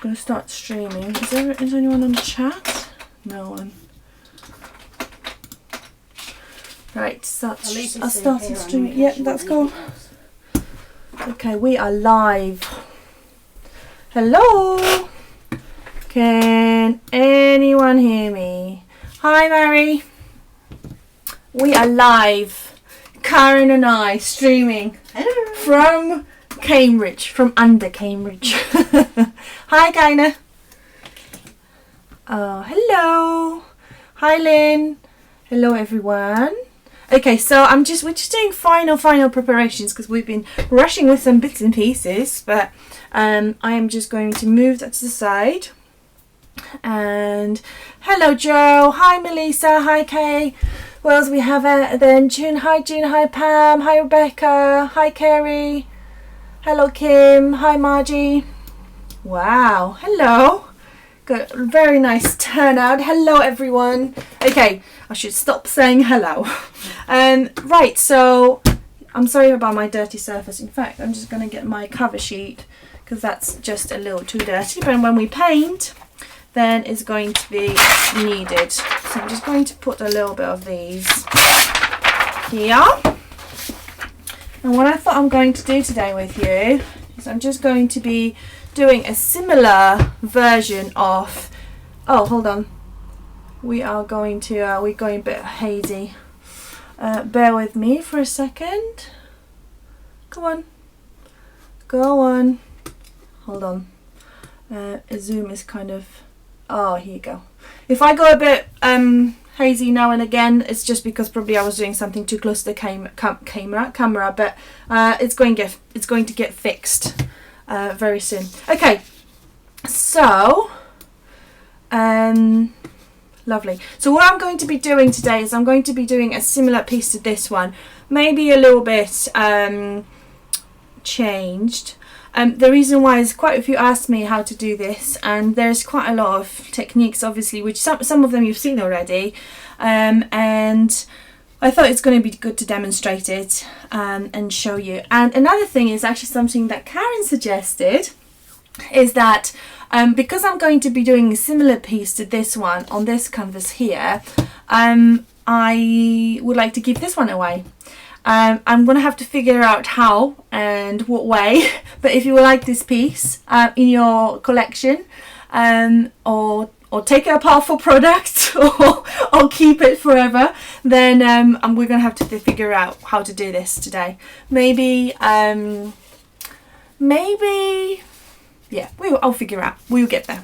going to start streaming. Is anyone on the chat? No one. Right, I started streaming. Yep, that's cool. Okay, we are live. Hello. Can anyone hear me? Hi, Mary. We are live. Karen and I streaming. Hello. From Cambridge, from under Cambridge. Hi, Gaina. Oh, hello. Hi, Lynn. Hello, everyone. Okay, so we're just doing final preparations because we've been rushing with some bits and pieces, but I am just going to move that to the side. And hello, Joe. Hi, Melissa. Hi, Kay. What else we have then? June. Hi, June. Hi, Pam. Hi, Rebecca. Hi, Kerry. Hello, Kim. Hi, Margie. Wow. Hello. Got a very nice turnout. Hello, everyone. Okay, I should stop saying hello. Right, so I'm sorry about my dirty surface. In fact, I'm just going to get my cover sheet because that's just a little too dirty. But when we paint, then it's going to be needed. So I'm just going to put a little bit of these here. And what I thought I'm going to do today with you is I'm just going to be doing a similar version of, oh, hold on. We're going a bit hazy. Bear with me for a second. Go on. Hold on. Zoom is kind of, oh, here you go. If I go a bit hazy now and again, it's just because probably I was doing something too close to the camera, but it's going to get fixed very soon. Okay, so lovely. So what I'm going to be doing today is I'm going to be doing a similar piece to this one, maybe a little bit changed. The reason why is quite a few asked me how to do this, and there's quite a lot of techniques, obviously, which some of them you've seen already, and I thought it's going to be good to demonstrate it and show you. And another thing is actually something that Karen suggested, is that because I'm going to be doing a similar piece to this one on this canvas here, I would like to give this one away. I'm going to have to figure out how and what way, but if you would like this piece in your collection, or take it apart for product, or keep it forever, then we're going to have to figure out how to do this today. Maybe, yeah, I'll figure out. We'll get there.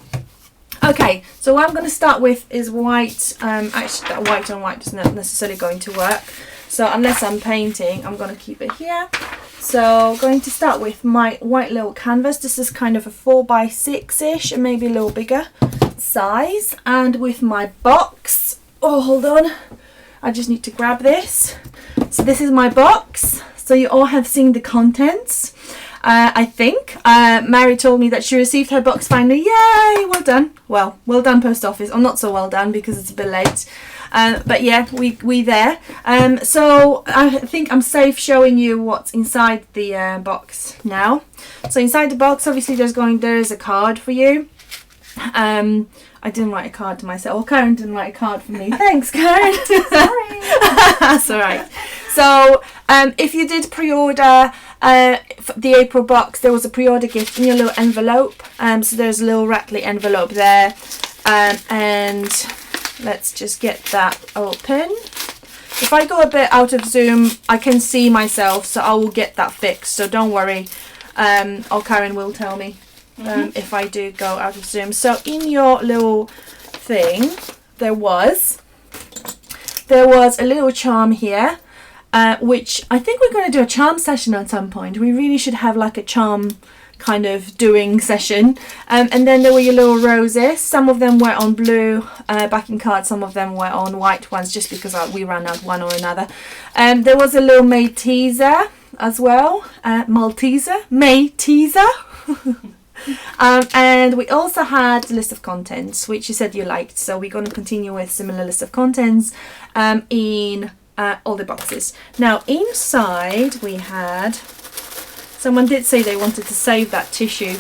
Okay, so what I'm going to start with is white. Actually, that white on white is not necessarily going to work. So unless I'm painting, I'm going to keep it here. So going to start with my white little canvas. This is kind of a 4x6-ish, and maybe a little bigger size. And with my box, oh, hold on. I just need to grab this. So this is my box. So you all have seen the contents. I think Mary told me that she received her box finally. Yay! Well done. Well done, post office. Or not so well done because it's a bit late. But yeah, we there. So I think I'm safe showing you what's inside the box now. So inside the box, obviously there is a card for you. I didn't write a card to myself. Well, Karen didn't write a card for me. Thanks, Karen. Sorry. That's all right. So if you did pre-order the April box, there was a pre-order gift in your little envelope. So there's a little rattly envelope there. And let's just get that open. If I go a bit out of zoom, I can see myself, so I will get that fixed. So don't worry. Or Karen will tell me if I do go out of zoom. So in your little thing, there was a little charm here, which I think we're going to do a charm session at some point. We really should have like a charm kind of doing session. And then there were your little roses. Some of them were on blue backing cards, some of them were on white ones, just because we ran out one or another. There was a little May teaser as well. May teaser. And we also had the list of contents, which you said you liked, so we're going to continue with similar list of contents in all the boxes. Now inside we had, someone did say they wanted to save that tissue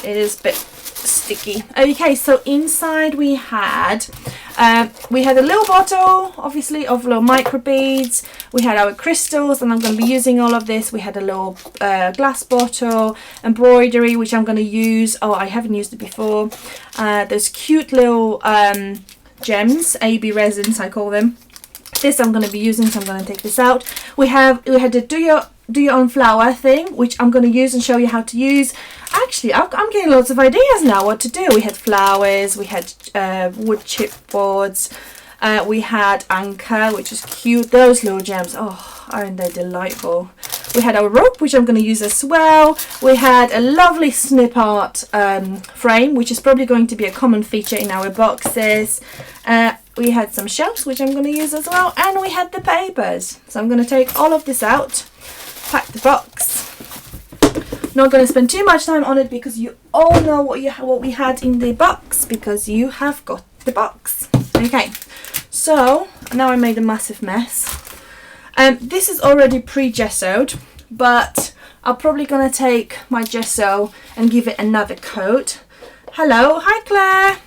It is a bit sticky. Okay, so inside we had a little bottle, obviously, of little micro beads. We had our crystals, and I'm going to be using all of this. We had a little glass bottle, embroidery, which I'm going to use. Oh, I haven't used it before. Those cute little gems, AB resins, I call them. This I'm going to be using, so I'm going to take this out. We had the do your own flower thing, which I'm going to use and show you how to use. Actually, I'm getting lots of ideas now what to do. We had flowers, we had wood chipboards, we had anchor, which is cute. Those little gems, oh, aren't they delightful? We had our rope, which I'm going to use as well. We had a lovely snip art frame, which is probably going to be a common feature in our boxes. We had some shelves, which I'm going to use as well, and we had the papers. So I'm going to take all of this out, pack the box. Not going to spend too much time on it because you all know what we had in the box, because you have got the box. Okay, so now I made a massive mess. This is already pre-gessoed, but I'm probably going to take my gesso and give it another coat. Hello, hi Claire.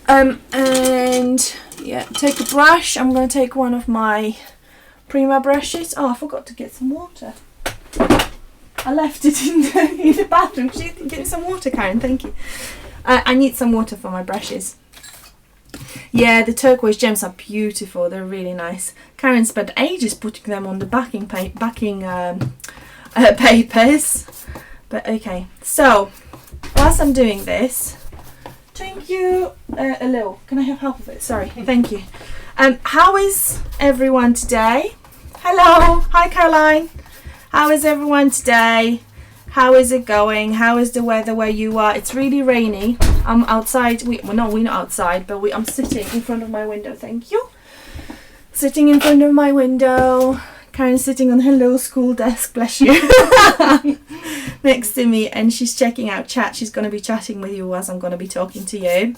And yeah, take a brush. I'm going to take one of my Prima brushes. Oh, I forgot to get some water. I left it in the bathroom. Could you get me some water, Karen? Thank you. I need some water for my brushes. Yeah, the turquoise gems are beautiful. They're really nice. Karen spent ages putting them on the backing papers. But okay, so whilst I'm doing this, thank you. A little. Can I have half of it? Sorry. Thank you. How is everyone today? Hello. Hi, Caroline. How is everyone today? How is it going? How is the weather where you are? It's really rainy. I'm outside. We're not outside, but I'm sitting in front of my window. Thank you. Sitting in front of my window. Karen's sitting on her little school desk, bless you, next to me, and she's checking out chat. She's going to be chatting with you as I'm going to be talking to you.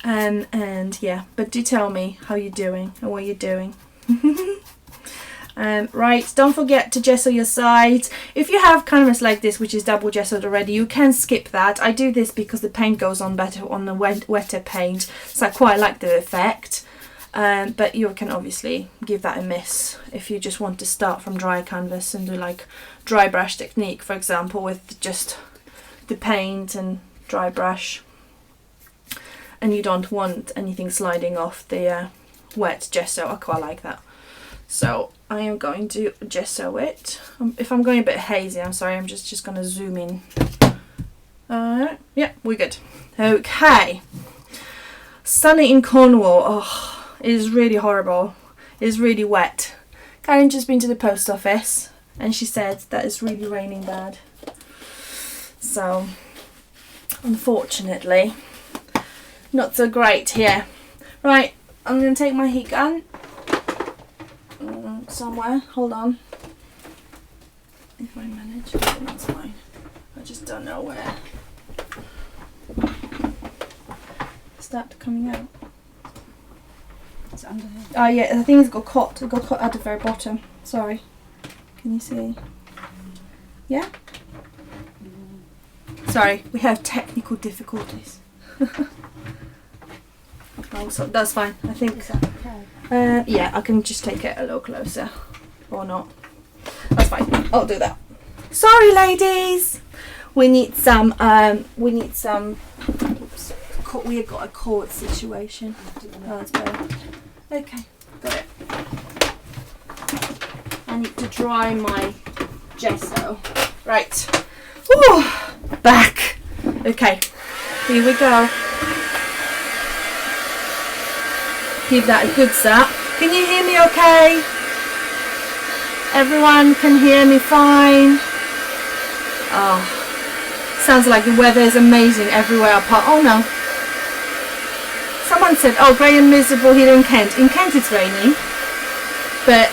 And yeah, but do tell me how you're doing and what you're doing. Right, don't forget to gesso your sides. If you have canvas like this, which is double gessoed already, you can skip that. I do this because the paint goes on better on the wetter paint, so I quite like the effect. But you can obviously give that a miss if you just want to start from dry canvas and do like dry brush technique, for example, with just the paint and dry brush, and you don't want anything sliding off the wet gesso. I quite like that. So I am going to gesso it. If I'm going a bit hazy, I'm sorry, I'm just going to zoom in. Yeah, we're good. Okay. Sunny in Cornwall. Oh, it is really horrible. It is really wet. Karen just been to the post office and she said that it's really raining bad. So, unfortunately, not so great here. Right, I'm going to take my heat gun somewhere. Hold on. If I manage, that's fine. I just don't know where. Start coming out. It's under here. Oh yeah, I think it's got caught. It got caught at the very bottom. Sorry. Can you see? Yeah? Sorry, we have technical difficulties. Oh, so that's fine. I think. Is that okay? Yeah, I can just take it a little closer, or not. That's fine. I'll do that. Sorry, ladies. We need some. Oops. We've got a cord situation. Oh, that's better. Okay, got it. I need to dry my gesso. Right. Ooh, back. Okay, here we go. Give that a good zap. Can you hear me okay? Everyone can hear me fine? Oh, sounds like the weather is amazing everywhere apart. Oh no. Someone said, oh, grey and miserable here in Kent. In Kent it's raining, but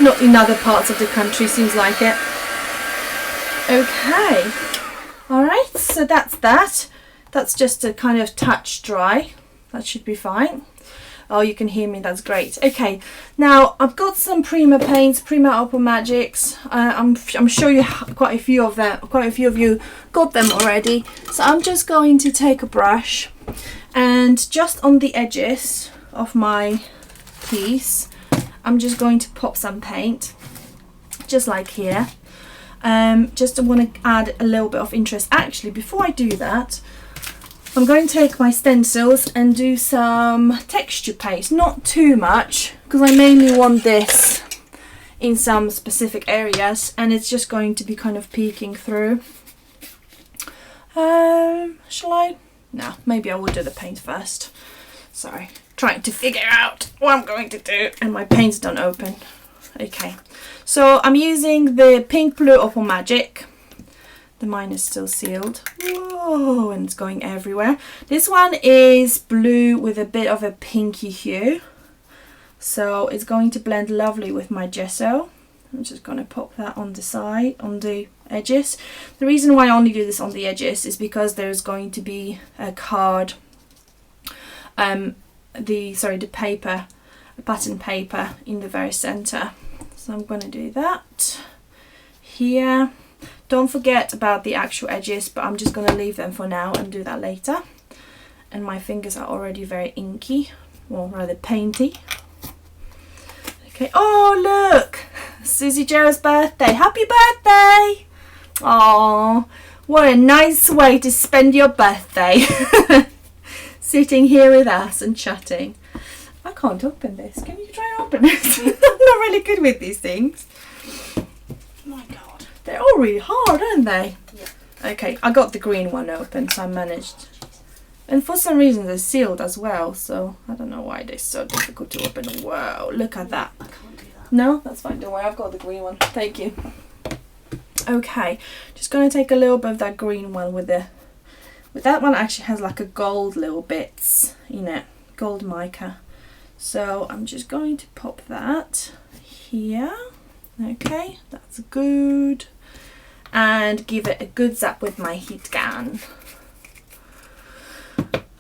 not in other parts of the country, seems like it. Okay. Alright, so that's that. That's just a kind of touch dry. That should be fine. Oh, you can hear me. That's great. Okay, now I've got some Prima paints, Prima Opal Magics. I'm sure you quite a few of you got them already. So I'm just going to take a brush and just on the edges of my piece, I'm just going to pop some paint, just like here. Just want to add a little bit of interest. Actually, before I do that, I'm going to take my stencils and do some texture paste, not too much, because I mainly want this in some specific areas, and it's just going to be kind of peeking through. Shall I? No, maybe I will do the paint first. Sorry, trying to figure out what I'm going to do, and my paints don't open. Okay, so I'm using the Pink Blue Opal Magic. The mine is still sealed. Whoa, and it's going everywhere. This one is blue with a bit of a pinky hue. So it's going to blend lovely with my gesso. I'm just going to pop that on the side, on the edges. The reason why I only do this on the edges is because there's going to be a card, the paper, pattern paper in the very center. So I'm going to do that here. Don't forget about the actual edges, but I'm just going to leave them for now and do that later. And my fingers are already very inky, or rather painty. Okay, oh look! Susie Joe's birthday. Happy birthday! Oh, what a nice way to spend your birthday. Sitting here with us and chatting. I can't open this. Can you try and open this? I'm not really good with these things. My God. They're all really hard, aren't they? Yeah. Okay, I got the green one open, so I managed. And for some reason they're sealed as well, so I don't know why they're so difficult to open. Whoa, look at that. I can't do that. No, that's fine, don't worry, I've got the green one. Thank you. Okay, just going to take a little bit of that green one with that one actually has like a gold little bits in it, gold mica. So I'm just going to pop that here. Okay, that's good. And give it a good zap with my heat gun.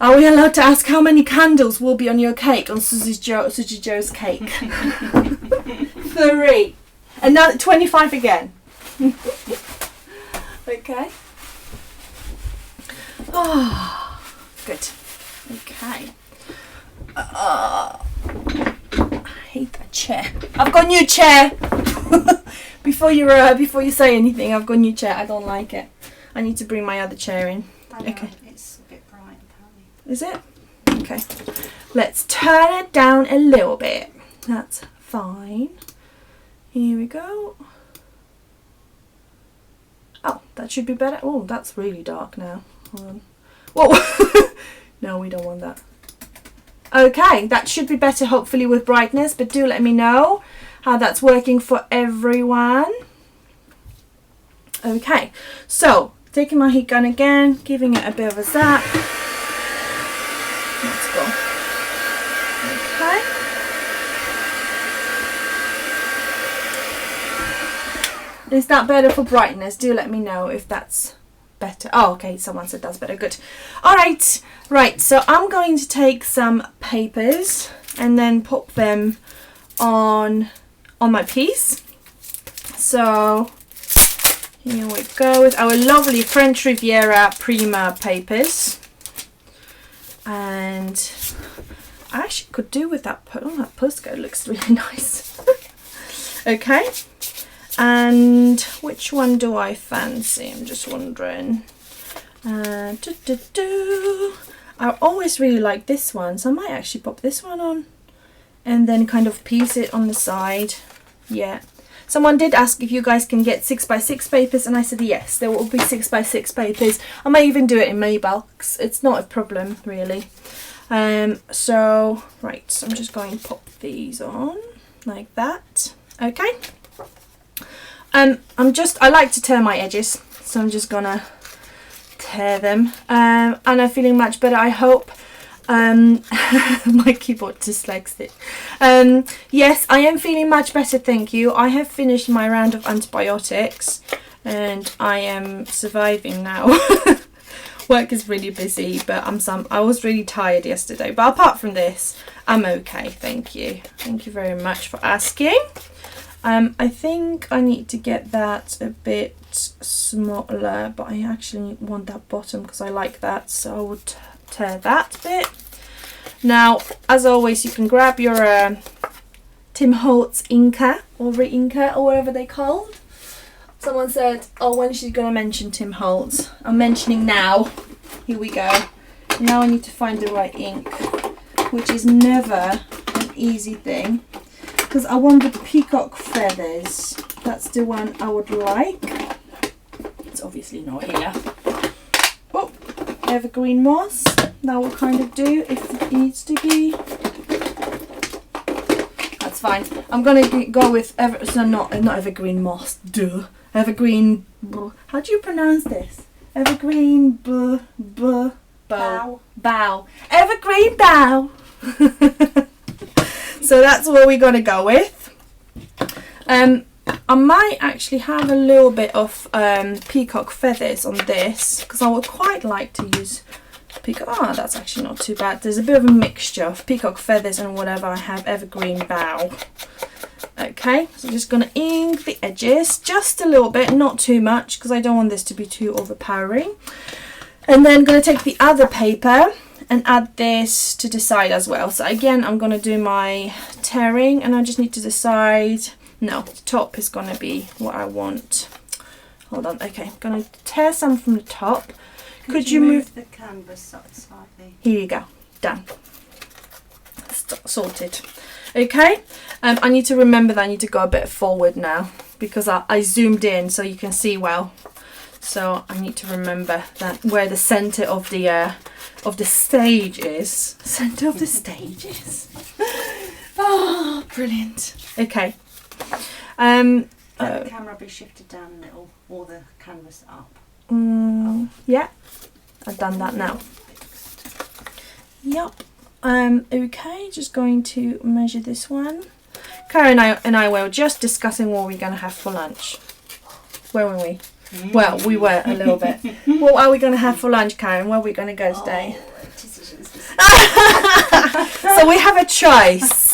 Are we allowed to ask how many candles will be on your cake, on Susie Joe's cake? 3. Another 25 again. Okay. Oh, good. Okay. I hate that chair. I've got a new chair. Before you say anything, I've got a new chair. I don't like it. I need to bring my other chair in. Okay. It's a bit bright, apparently. Is it? Okay. Let's turn it down a little bit. That's fine. Here we go. Oh, that should be better. Oh, that's really dark now. Hold on. Whoa. No, we don't want that. Okay, that should be better hopefully with brightness, but do let me know how that's working for everyone. Okay, so taking my heat gun again, giving it a bit of a zap. Let's go. Okay. Is that better for brightness? Do let me know if that's better. Oh, okay, someone said that's better. Good. All right. Right, so I'm going to take some papers and then pop them on my piece. So here we go with our lovely French Riviera Prima papers. And I actually could do with that. Oh, that postcard looks really nice. Okay. And which one do I fancy? I'm just wondering. I always really like this one, so I might actually pop this one on and then kind of piece it on the side. Yeah. Someone did ask if you guys can get 6x6 papers, and I said yes, there will be 6x6 papers. I may even do it in Maybells. It's not a problem really. So right, so I'm just going to pop these on like that. Okay. I like to tear my edges, so I'm just gonna tear them. And I'm feeling much better, I hope. My keyboard dyslexic. Yes, I am feeling much better, thank you. I have finished my round of antibiotics and I am surviving now. Work is really busy, but I was really tired yesterday. But apart from this, I'm okay. Thank you. Thank you very much for asking. I think I need to get that a bit smaller, but I actually want that bottom because I like that, so I would tear that bit. Now, as always, you can grab your Tim Holtz Inca or Re-Inca or whatever they're called. Someone said, oh, when she's going to mention Tim Holtz? I'm mentioning now. Here we go. Now I need to find the right ink, which is never an easy thing. Because I wanted the peacock feathers. That's the one I would like. It's obviously not here. Oh, evergreen moss. That will kind of do if it needs to be. That's fine. I'm gonna go with not evergreen moss. Duh. Evergreen. How do you pronounce this? Evergreen bow. Evergreen bow. So that's what we're gonna go with. I might actually have a little bit of peacock feathers on this because I would quite like to use peacock. Oh, that's actually not too bad. There's a bit of a mixture of peacock feathers and whatever I have evergreen bough. Okay, so I'm just gonna ink the edges just a little bit, not too much because I don't want this to be too overpowering. And then I'm gonna take the other paper and add this to the side as well. So again, I'm going to do my tearing and I just need to decide. No, the top is going to be what I want. Hold on. Okay, I'm going to tear some from the top. Could you move the canvas up slightly? Here you go. Done. Sorted. Okay, I need to remember that I need to go a bit forward now because I zoomed in so you can see well. So I need to remember that where the center of the stage is. Center of the stage is. Oh, brilliant. Okay. Let the camera be shifted down a little, or the canvas up. Yeah, I've done that now. Yep. Okay, just going to measure this one. Karen and I were just discussing what we're going to have for lunch. Where were we? Well, we were a little bit. What are we going to have for lunch, Karen? Where are we going to go today? So we have a choice.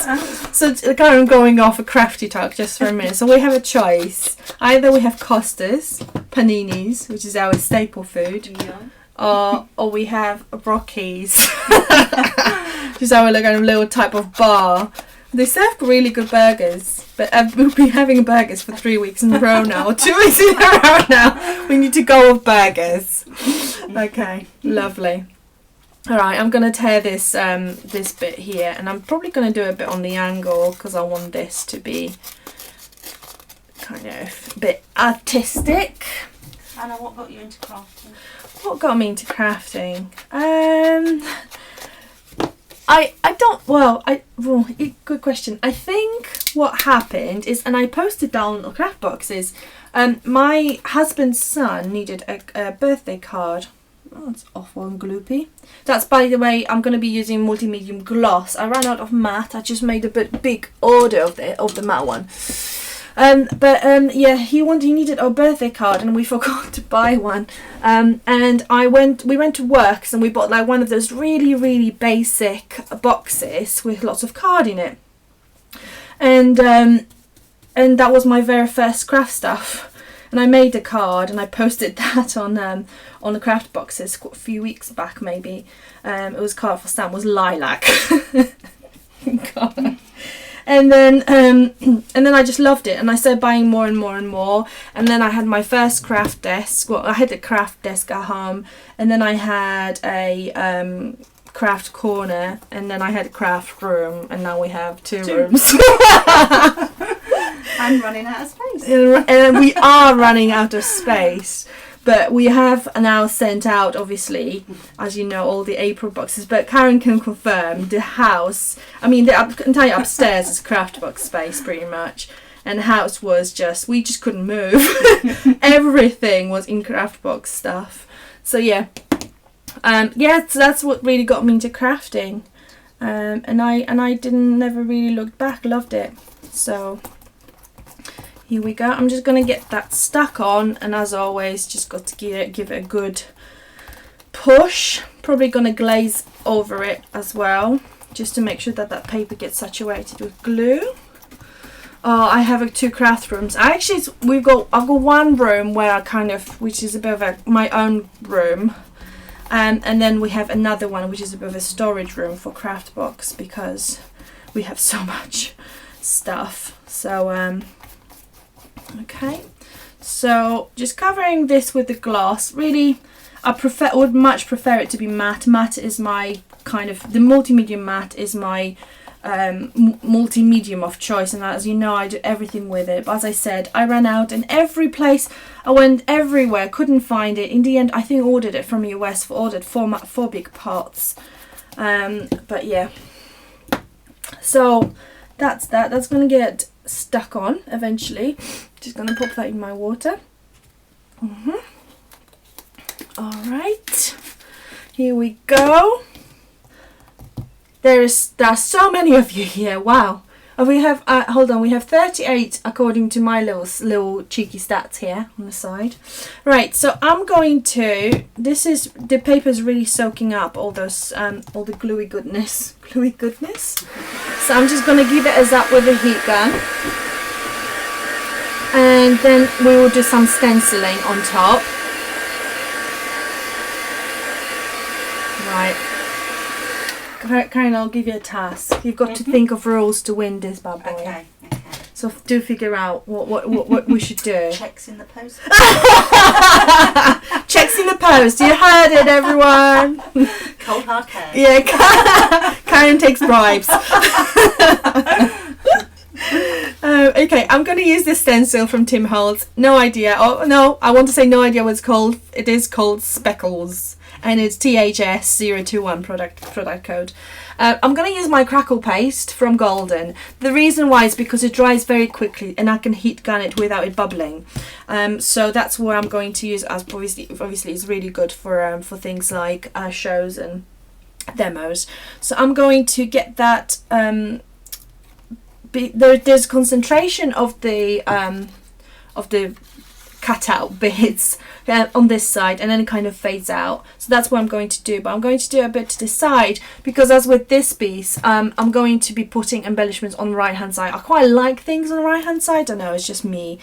So Karen going off a crafty talk just for a minute. So we have a choice. Either we have Costa's, paninis, which is our staple food, or we have Rockies, which is our kind of little type of bar. They serve really good burgers, but we've been having burgers for 3 weeks in a row now, or 2 weeks in a row now. We need to go with burgers. Okay, lovely. All right, I'm going to tear this this bit here, and I'm probably going to do a bit on the angle because I want this to be kind of a bit artistic. Anna, what got you into crafting? What got me into crafting? Good question. I think what happened is, and I posted down on craft boxes, my husband's son needed a birthday card. Oh, it's awful and gloopy. That's, by the way, I'm going to be using multi-medium gloss. I ran out of matte. I just made a big order of the matte one. Yeah, he needed a birthday card and we forgot to buy one. And we went to Works and we bought like one of those really, really basic boxes with lots of card in it. And that was my very first craft stuff. And I made a card and I posted that on the craft boxes a few weeks back maybe. It was a card for Stan, was lilac. God. And then I just loved it and I started buying more and more and more. And then I had my first craft desk. Well, I had a craft desk at home, and then I had a craft corner, and then I had a craft room, and now we have two rooms. I'm running out of space. And we are running out of space. But we have now sent out, obviously, as you know, all the April boxes. But Karen can confirm the house, I mean, the entire upstairs is craft box space, pretty much. And the house was we just couldn't move. Everything was in craft box stuff. So, yeah. So that's what really got me into crafting. And I never really looked back, loved it. So here we go. I'm just going to get that stuck on, and as always, just got to give it a good push. Probably gonna glaze over it as well, just to make sure that that paper gets saturated with glue. Oh, I have 2 craft rooms. I've got one room where I kind of, which is a bit of my own room, and then we have another one which is a bit of a storage room for craft box, because we have so much stuff. So okay, so just covering this with the gloss. Really, would much prefer it to be matte. Matte is my kind of, the multi-medium matte is my multi-medium of choice, and as you know, I do everything with it. But as I said, I ran out in every place. I went everywhere, couldn't find it. In the end, I think I ordered it from US, ordered 4 big pots. But yeah, so that's gonna get stuck on eventually. Just gonna pop that in my water. All right, here we go. There are so many of you here. Wow. We have hold on, we have 38 according to my little cheeky stats here on the side. Right, so I'm going to, the paper's really soaking up all those all the gluey goodness. So I'm just going to give it a zap with the heat gun, and then we will do some stenciling on top. Right, Karen, I'll give you a task. You've got to think of rules to win this bad boy. Okay. So do figure out what we should do. Checks in the post. Checks in the post. You heard it, everyone. Cold hard cash. Yeah, Karen takes bribes. Okay, I'm going to use this stencil from Tim Holtz. No idea. Oh no, I want to say no idea what it's called. It is called Speckles, and it's THS021 product code. I'm going to use my crackle paste from Golden. The reason why is because it dries very quickly and I can heat gun it without it bubbling. So that's what I'm going to use, as obviously it's really good for things like shows and demos. So I'm going to get that. There's concentration of the cutout bits on this side, and then it kind of fades out. So that's what I'm going to do, but I'm going to do a bit to the side, because as with this piece, I'm going to be putting embellishments on the right hand side. I quite like things on the right hand side. I don't know, it's just me.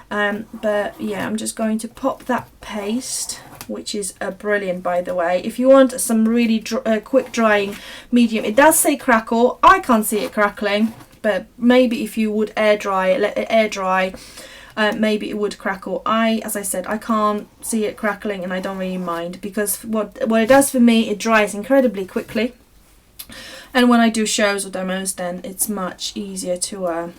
But yeah, I'm just going to pop that paste, which is brilliant, by the way. If you want some really quick drying medium, it does say crackle. I can't see it crackling, but maybe if you would let it air dry, maybe it would crackle. As I said, I can't see it crackling, and I don't really mind, because what it does for me, it dries incredibly quickly, and when I do shows or demos, then it's much easier to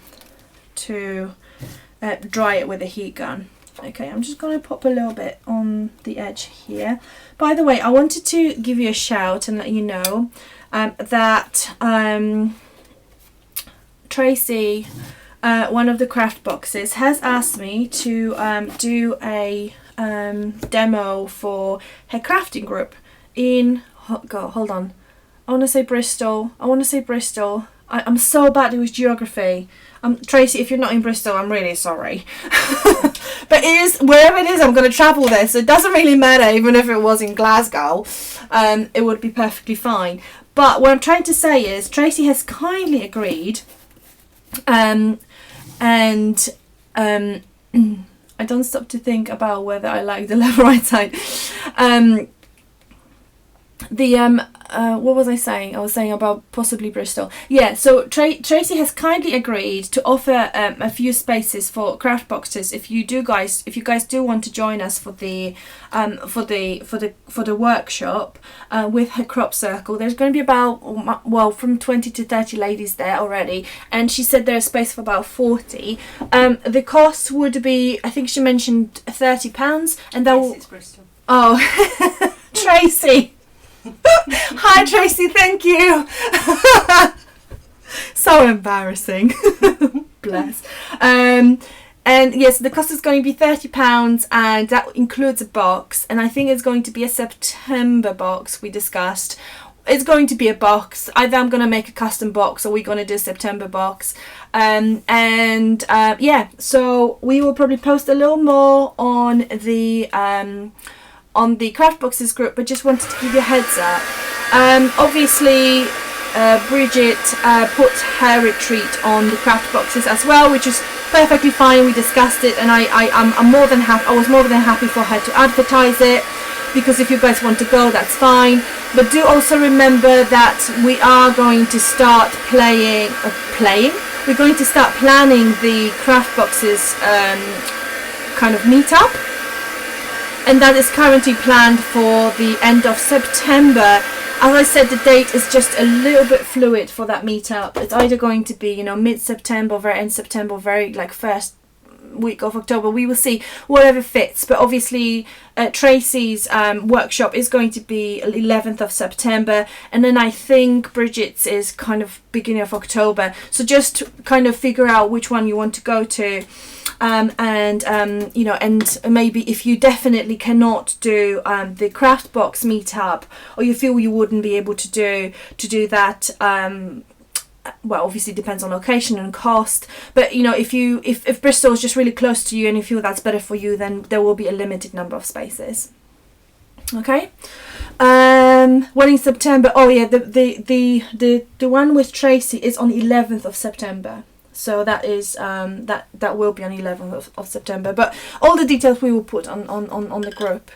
dry it with a heat gun. Okay, I'm just going to pop a little bit on the edge here. By the way, I wanted to give you a shout and let you know that Tracy, one of the craft boxes, has asked me to do a demo for her crafting group in, hold on, I want to say Bristol. I'm so bad with geography. Tracy, if you're not in Bristol, I'm really sorry. But it is, wherever it is, I'm going to travel there, so it doesn't really matter. Even if it was in Glasgow, it would be perfectly fine. But what I'm trying to say is Tracy has kindly agreed, and I don't stop to think about whether I like the left or right side. What was I saying? I was saying about possibly Bristol. Yeah, so Tracy has kindly agreed to offer a few spaces for craft boxes. If you guys do want to join us for the workshop with her crop circle, there's going to be about from 20 to 30 ladies there already, and she said there's space for about 40. The cost would be, I think she mentioned £30, and that yes, it's Bristol. Oh, Tracy. Hi Tracy, thank you. So embarrassing. Bless. And yes, the cost is going to be £30, and that includes a box, and I think it's going to be a September box. We discussed it's going to be a box. Either I'm going to make a custom box, or we're going to do a September box. Yeah, so we will probably post a little more on the on the Craft Boxes group, but just wanted to give you a heads up. Obviously, Bridget put her retreat on the Craft Boxes as well, which is perfectly fine. We discussed it, and I'm more than happy. I was more than happy for her to advertise it, because if you guys want to go, that's fine. But do also remember that we are going to start we're going to start planning the Craft Boxes kind of meetup, and that is currently planned for the end of September. As I said, the date is just a little bit fluid for that meetup. It's either going to be, mid-September, very end September, very first week of October. We will see, whatever fits. But obviously Tracy's workshop is going to be 11th of September, and then I think Bridget's is kind of beginning of October. So just kind of figure out which one you want to go to. And maybe if you definitely cannot do the Craft Box meetup, or you feel you wouldn't be able to do that, well, obviously it depends on location and cost, but if Bristol is just really close to you and you feel that's better for you, then there will be a limited number of spaces. Okay. When in September, the one with Tracy is on 11th of September. So that is that will be on 11th of September. But all the details we will put on the group.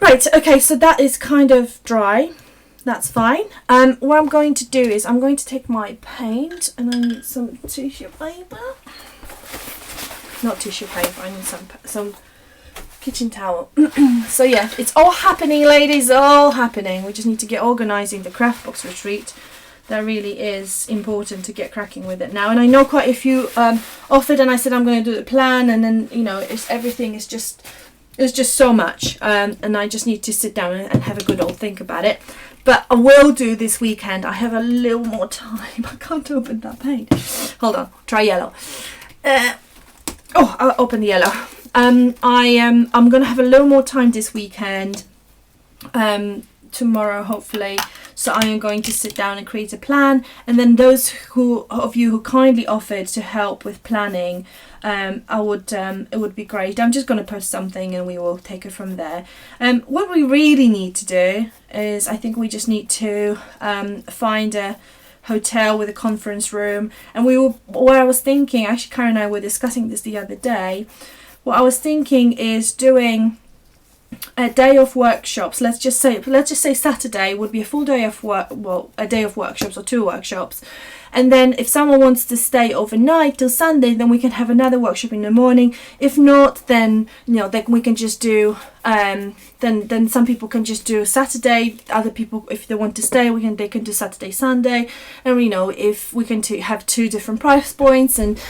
Right, okay, so that is kind of dry. That's fine. What I'm going to do is I'm going to take my paint, and I need some tissue paper. Not tissue paper, I need some kitchen towel. So yeah, it's all happening, ladies, all happening. We just need to get organising the Craft Box retreat. That really is important to get cracking with it now. And I know quite a few offered, and I said I'm going to do the plan, and then everything is just so much, and I just need to sit down and have a good old think about it. But I will do this weekend. I have a little more time. I can't open that paint. Hold on, try yellow. I'll open the yellow. I'm gonna have a little more time this weekend. Tomorrow, hopefully. So I am going to sit down and create a plan, and then those of you who kindly offered to help with planning, it would be great. I'm just going to post something and we will take it from there. What we really need to do is, I think we just need to find a hotel with a conference room, and what I was thinking, actually Karen and I were discussing this the other day, what I was thinking is doing a day of workshops. Let's just say Saturday would be a full day of work, well, a day of workshops or 2 workshops, and then if someone wants to stay overnight till Sunday, then we can have another workshop in the morning. If not, then then we can just do then some people can just do Saturday. Other people, if they want to stay, they can do Saturday, Sunday, and if we can have 2 different price points, and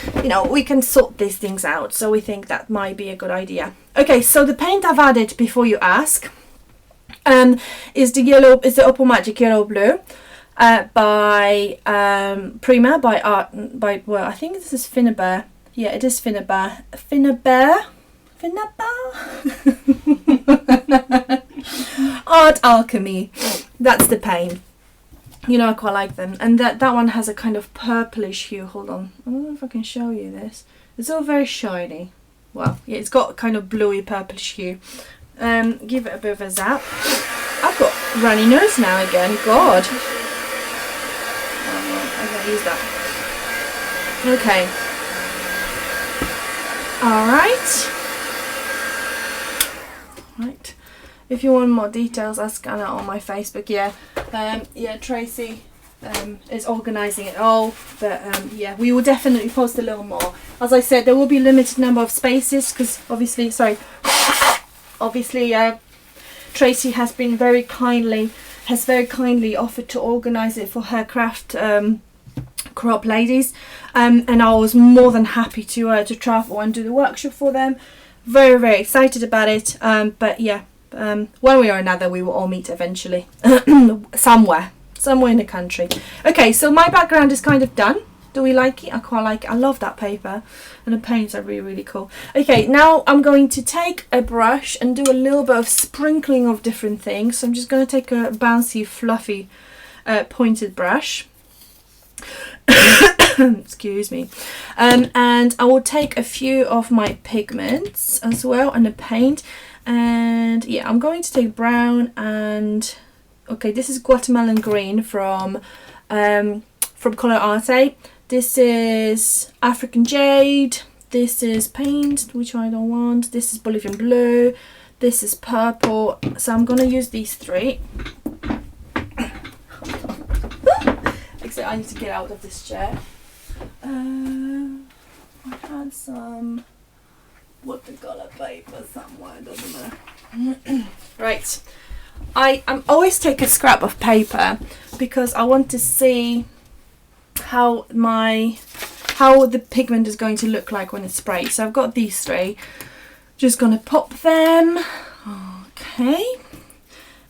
we can sort these things out. So we think that might be a good idea. Okay, so the paint I've added, before you ask, is the Opal Magic Yellow Blue by Prima, by I think this is Finnabair. Yeah, it is Finnabair. Art Alchemy. That's the paint. I quite like them, and that one has a kind of purplish hue. Hold on, I don't know if I can show you this. It's all very shiny. Well, yeah, it's got kind of bluey purplish hue. Give it a bit of a zap. I've got runny nose now again. God. I'm gonna use that. Okay. All right. Right. If you want more details, ask Anna on my Facebook. Yeah, Tracy is organising it all, but yeah, we will definitely post a little more. As I said, there will be a limited number of spaces, because obviously Tracy has very kindly offered to organise it for her craft crop ladies, and I was more than happy to travel and do the workshop for them. Very, very excited about it, but yeah, one way or another we will all meet eventually somewhere in the country. Okay, so my background is kind of done. Do we like it? I quite like it. I love that paper, and the paints are really, really cool. Okay, now I'm going to take a brush and do a little bit of sprinkling of different things. So I'm just going to take a bouncy, fluffy, pointed brush. Excuse me. And I will take a few of my pigments as well, and the paint. And yeah, I'm going to take brown and okay, this is Guatemalan Green from Color Arte. This is African Jade. This is Paint, which I don't want. This is Bolivian Blue. This is Purple. So I'm gonna use these three. Except I need to get out of this chair. I had some watercolor paper somewhere, doesn't matter. Right, I'm always take a scrap of paper because I want to see how the pigment is going to look like when it's sprayed. So I've got these three. Just gonna pop them. Okay,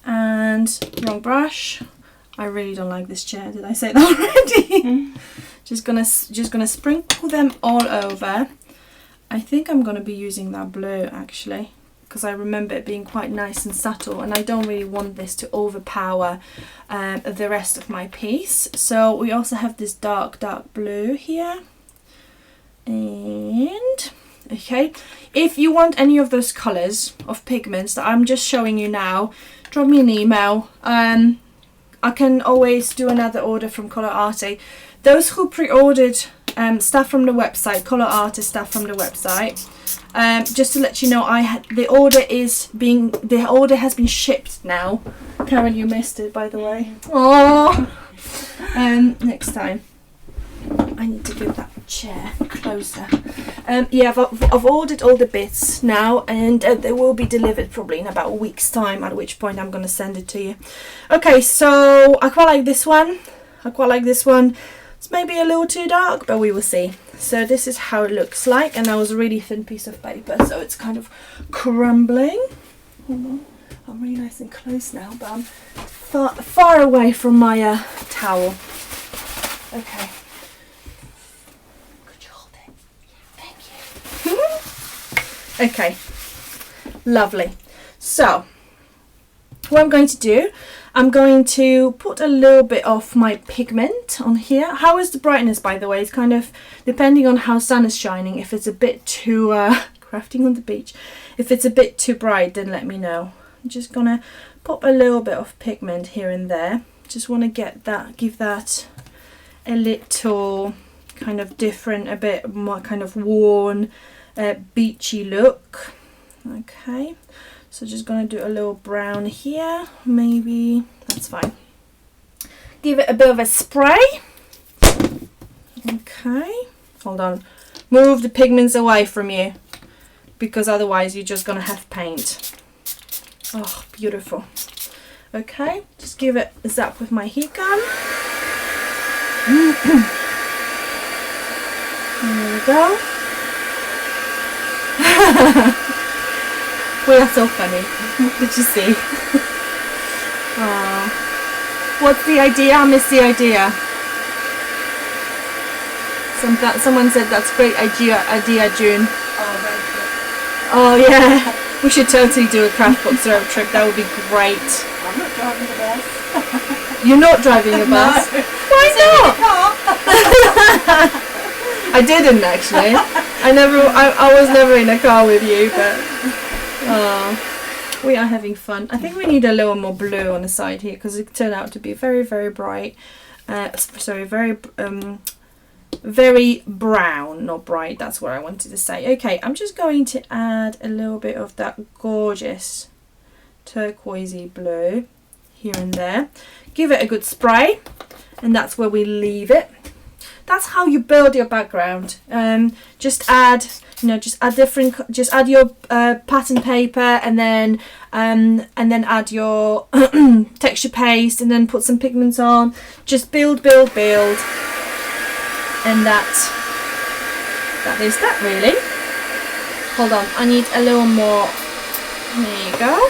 and wrong brush. I really don't like this chair. Did I say that already? Just gonna sprinkle them all over. I think I'm gonna be using that blue actually, because I remember it being quite nice and subtle, and I don't really want this to overpower the rest of my piece. So we also have this dark blue here. And okay, if you want any of those colors of pigments that I'm just showing you now, drop me an email. I can always do another order from Color Arte. Those who pre-ordered stuff from the website, Color Arte stuff from the website, just to let you know, the order has been shipped now. Karen, you missed it, by the way. Oh. Next time I need to get that chair closer. Yeah, I've ordered all the bits now, and they will be delivered probably in about a week's time, at which point I'm going to send it to you. Okay, so I quite like this one. It's maybe a little too dark, but we will see. So this is how it looks like, and that was a really thin piece of paper, so it's kind of crumbling. Hold on, I'm really nice and close now, but I'm far away from my towel. Okay. Okay, lovely. So what I'm going to do, I'm going to put a little bit of my pigment on here. How is the brightness, by the way? It's kind of depending on how sun is shining. If it's a bit too crafting on the beach, if it's a bit too bright, then let me know. I'm just gonna pop a little bit of pigment here and there. Just want to give that a little kind of different, a bit more kind of worn, beachy look. Okay, so just gonna do a little brown here, maybe that's fine. Give it a bit of a spray. Okay, hold on, move the pigments away from you, because otherwise you're just gonna have paint. Oh, beautiful. Okay, just give it a zap with my heat gun. There we go. We are so funny. Did you see? What's the idea? I missed the idea. Someone said that's great idea, June. Oh yeah, we should totally do a craft box road trip. That would be great. I'm not driving the bus. You're not driving a bus? No. Why not? I didn't actually. I was never in a car with you, but we are having fun. I think we need a little more blue on the side here, because it turned out to be very, very bright. Sorry, very brown, not bright. That's what I wanted to say. Okay, I'm just going to add a little bit of that gorgeous turquoisey blue here and there. Give it a good spray, and that's where we leave it. That's how you build your background. Just add your pattern paper, and then add your texture paste, and then put some pigments on. Just build, and that is that really. Hold on, I need a little more. There you go.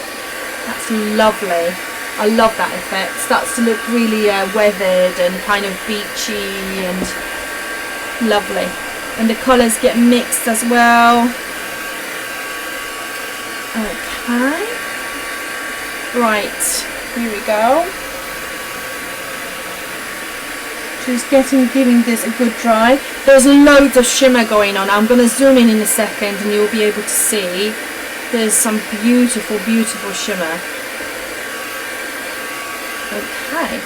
That's lovely. I love that effect. Starts to look really weathered and kind of beachy and lovely. And the colours get mixed as well. Okay. Right, here we go. Just giving this a good dry. There's loads of shimmer going on. I'm going to zoom in a second and you'll be able to see. There's some beautiful, beautiful shimmer. Okay.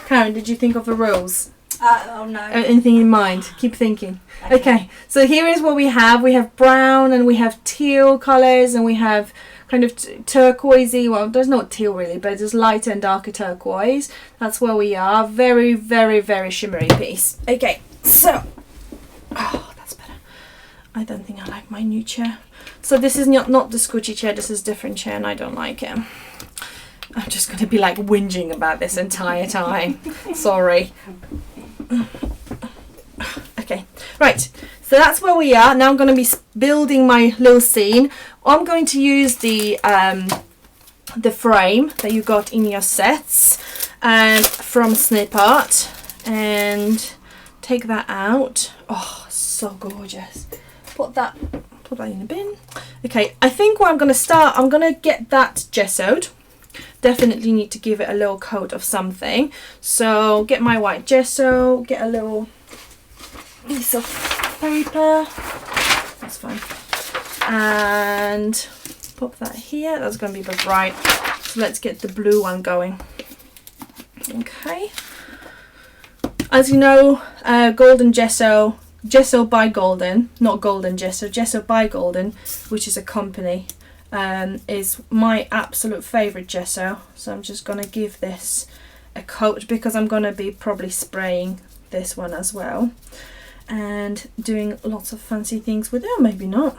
Karen, did you think of the rules? Oh no. Anything in mind? Keep thinking. Okay, so here is what we have. We have brown and we have teal colours and we have kind of turquoisey. Well, there's not teal really, but there's lighter and darker turquoise. That's where we are. Very, very, very shimmery piece. Okay, so... Oh, that's better. I don't think I like my new chair. So this is not the squishy chair. This is a different chair and I don't like it. I'm just going to be like whinging about this entire time. Sorry. Okay, right, so that's where we are. Now I'm going to be building my little scene. I'm going to use the frame that you got in your sets from Snip Art and take that out. Oh, so gorgeous. Put that in the bin. Okay, I think where I'm going to start, I'm going to get that gessoed. Definitely need to give it a little coat of something. So get my white gesso, get a little piece of paper, that's fine, and pop that here. That's going to be a bit bright, so let's get the blue one going. Okay, as you know, Golden Gesso by Golden, not Golden Gesso, Gesso by Golden, which is a company, is my absolute favorite gesso. So I'm just going to give this a coat because I'm going to be probably spraying this one as well and doing lots of fancy things with it, or maybe not.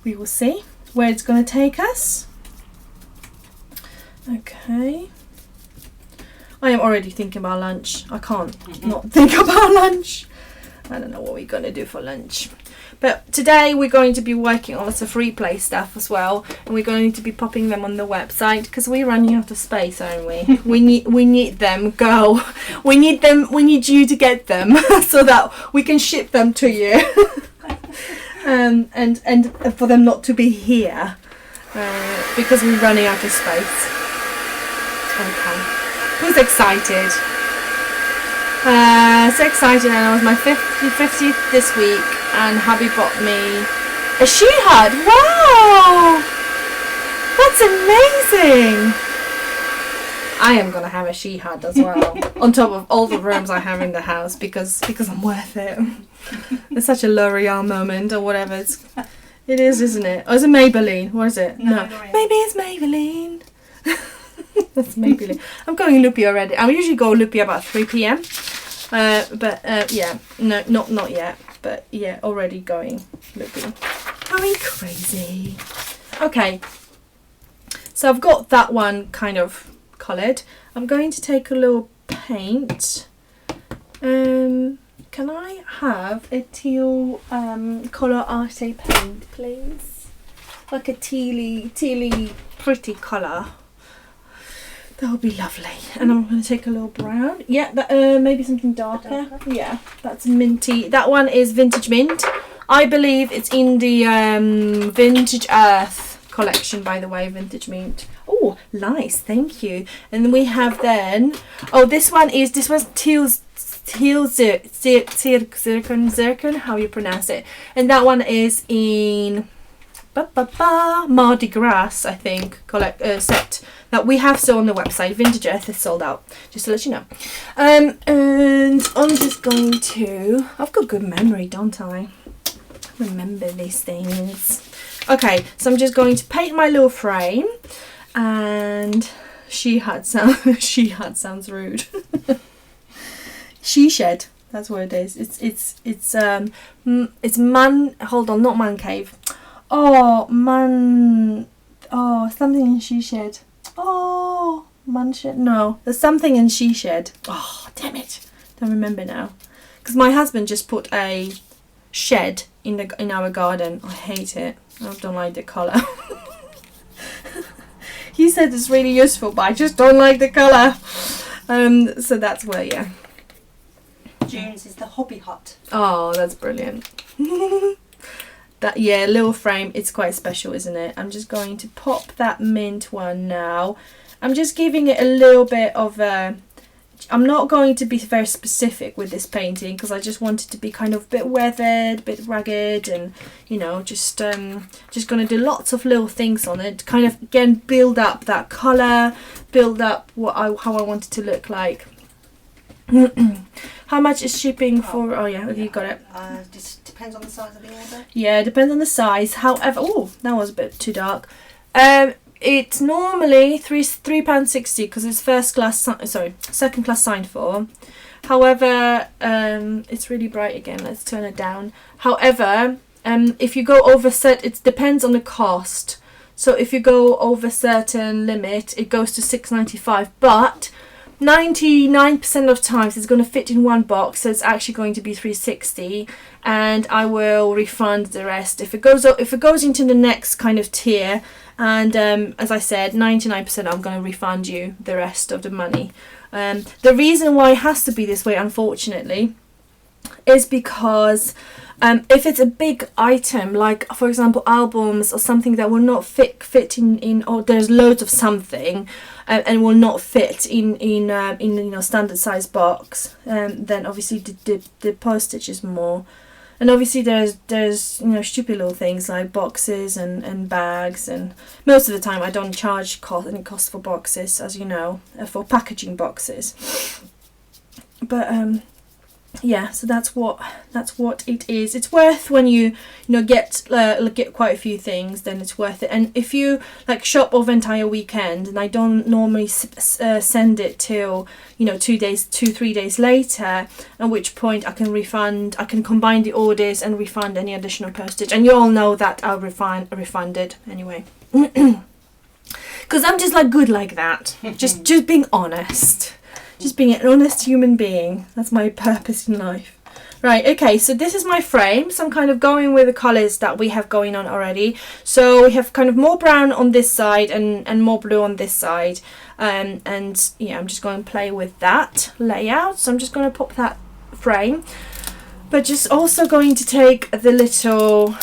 We will see where it's going to take us. Okay, I am already thinking about lunch. I can't not think about lunch. I don't know what we're going to do for lunch. But today we're going to be working on lots of free play stuff as well, and we're going to be popping them on the website because we're running out of space, aren't we? we need them. Go. We need them. We need you to get them so that we can ship them to you, and for them not to be here because we're running out of space. Okay. Who's excited? So excited, and it was my 50th this week, and hubby bought me a she hut. Wow, that's amazing. I am gonna have a she hut as well on top of all the rooms I have in the house because I'm worth it. It's such a L'Oreal moment or whatever it is, isn't it? Or is it Maybelline? What is it? No. Maybe it's Maybelline. That's Maybelline. I'm going loopy already. I usually go loopy about 3 p.m. But yeah, no, not yet. But yeah, already going loopy. Going crazy. Okay, so I've got that one kind of coloured. I'm going to take a little paint. Can I have a teal colour Arte paint, please? Like a tealy, pretty colour. That would be lovely. And I'm going to take a little brown. Yeah, that, maybe something darker. Yeah, that's minty. That one is Vintage Mint. I believe it's in the Vintage Earth collection, by the way, Vintage Mint. Oh, nice, thank you. And then we have then... Oh, this was Teal Zircon, how you pronounce it. And that one is in... Mardi Gras, I think, set that we have still on the website. Vintage Earth is sold out, just to let you know. And I'm just going to... I've got good memory, don't I? Remember these things. Okay, so I'm just going to paint my little frame, and she hut sounds rude. She shed. That's what it is. It's man. Hold on, not man cave. Oh, man. Oh, something in she shed. Oh, man shed. No, there's something in she shed. Oh, damn it. Don't remember now. Because my husband just put a shed in our garden. I hate it. I don't like the colour. He said it's really useful, but I just don't like the colour. So that's where, yeah. June's is the hobby hut. Oh, that's brilliant. That, yeah, little frame, it's quite special, isn't it? I'm just going to pop that mint one now. I'm just giving it a little bit of a I'm not going to be very specific with this painting because I just want it to be kind of a bit weathered, a bit ragged, and you know, just going to do lots of little things on it, kind of again build up that colour, build up how I want it to look like. How much is shipping for? Oh yeah, you got it. Just depends on the size of the order. Yeah, it depends on the size. However, oh, that was a bit too dark. It's normally £3.60 because it's second class signed for. However, it's really bright again. Let's turn it down. However, if you go over it depends on the cost. So if you go over certain limit, it goes to £6.95. But 99% of times it's going to fit in one box, so it's actually going to be £3.60, and I will refund the rest if it goes into the next kind of tier. And as I said, 99% I'm going to refund you the rest of the money. The reason why it has to be this way, unfortunately, is because if it's a big item, like for example albums or something that will not fit in, or there's loads of something and will not fit in you know, standard size box, then obviously the postage is more. And obviously there's you know, stupid little things like boxes and bags, and most of the time I don't charge any cost for boxes, as you know, for packaging boxes. But yeah, so that's what it is. It's worth when you get quite a few things, then it's worth it. And if you like shop over entire weekend, and I don't normally send it till 2-3 days later, at which point I can combine the orders and refund any additional postage. And you all know that I'll refund it anyway, because I'm just like good like that. just being honest. Just being an honest human being. That's my purpose in life. Right, okay, so this is my frame. So I'm kind of going with the colours that we have going on already. So we have kind of more brown on this side and more blue on this side. And yeah, I'm just going to play with that layout. So I'm just going to pop that frame. But just also going to take the little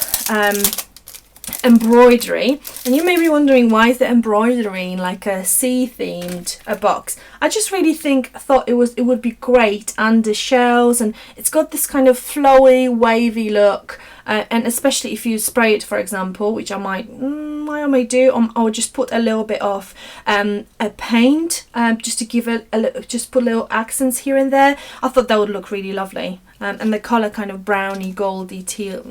embroidery, and you may be wondering, why is the embroidery in like a sea themed box? I just really thought it would be great under shells, and it's got this kind of flowy, wavy look, and especially if you spray it, for example, which I may do, I'll just put a little bit of a paint, just to give just put little accents here and there. I thought that would look really lovely, and the colour kind of browny goldy teal,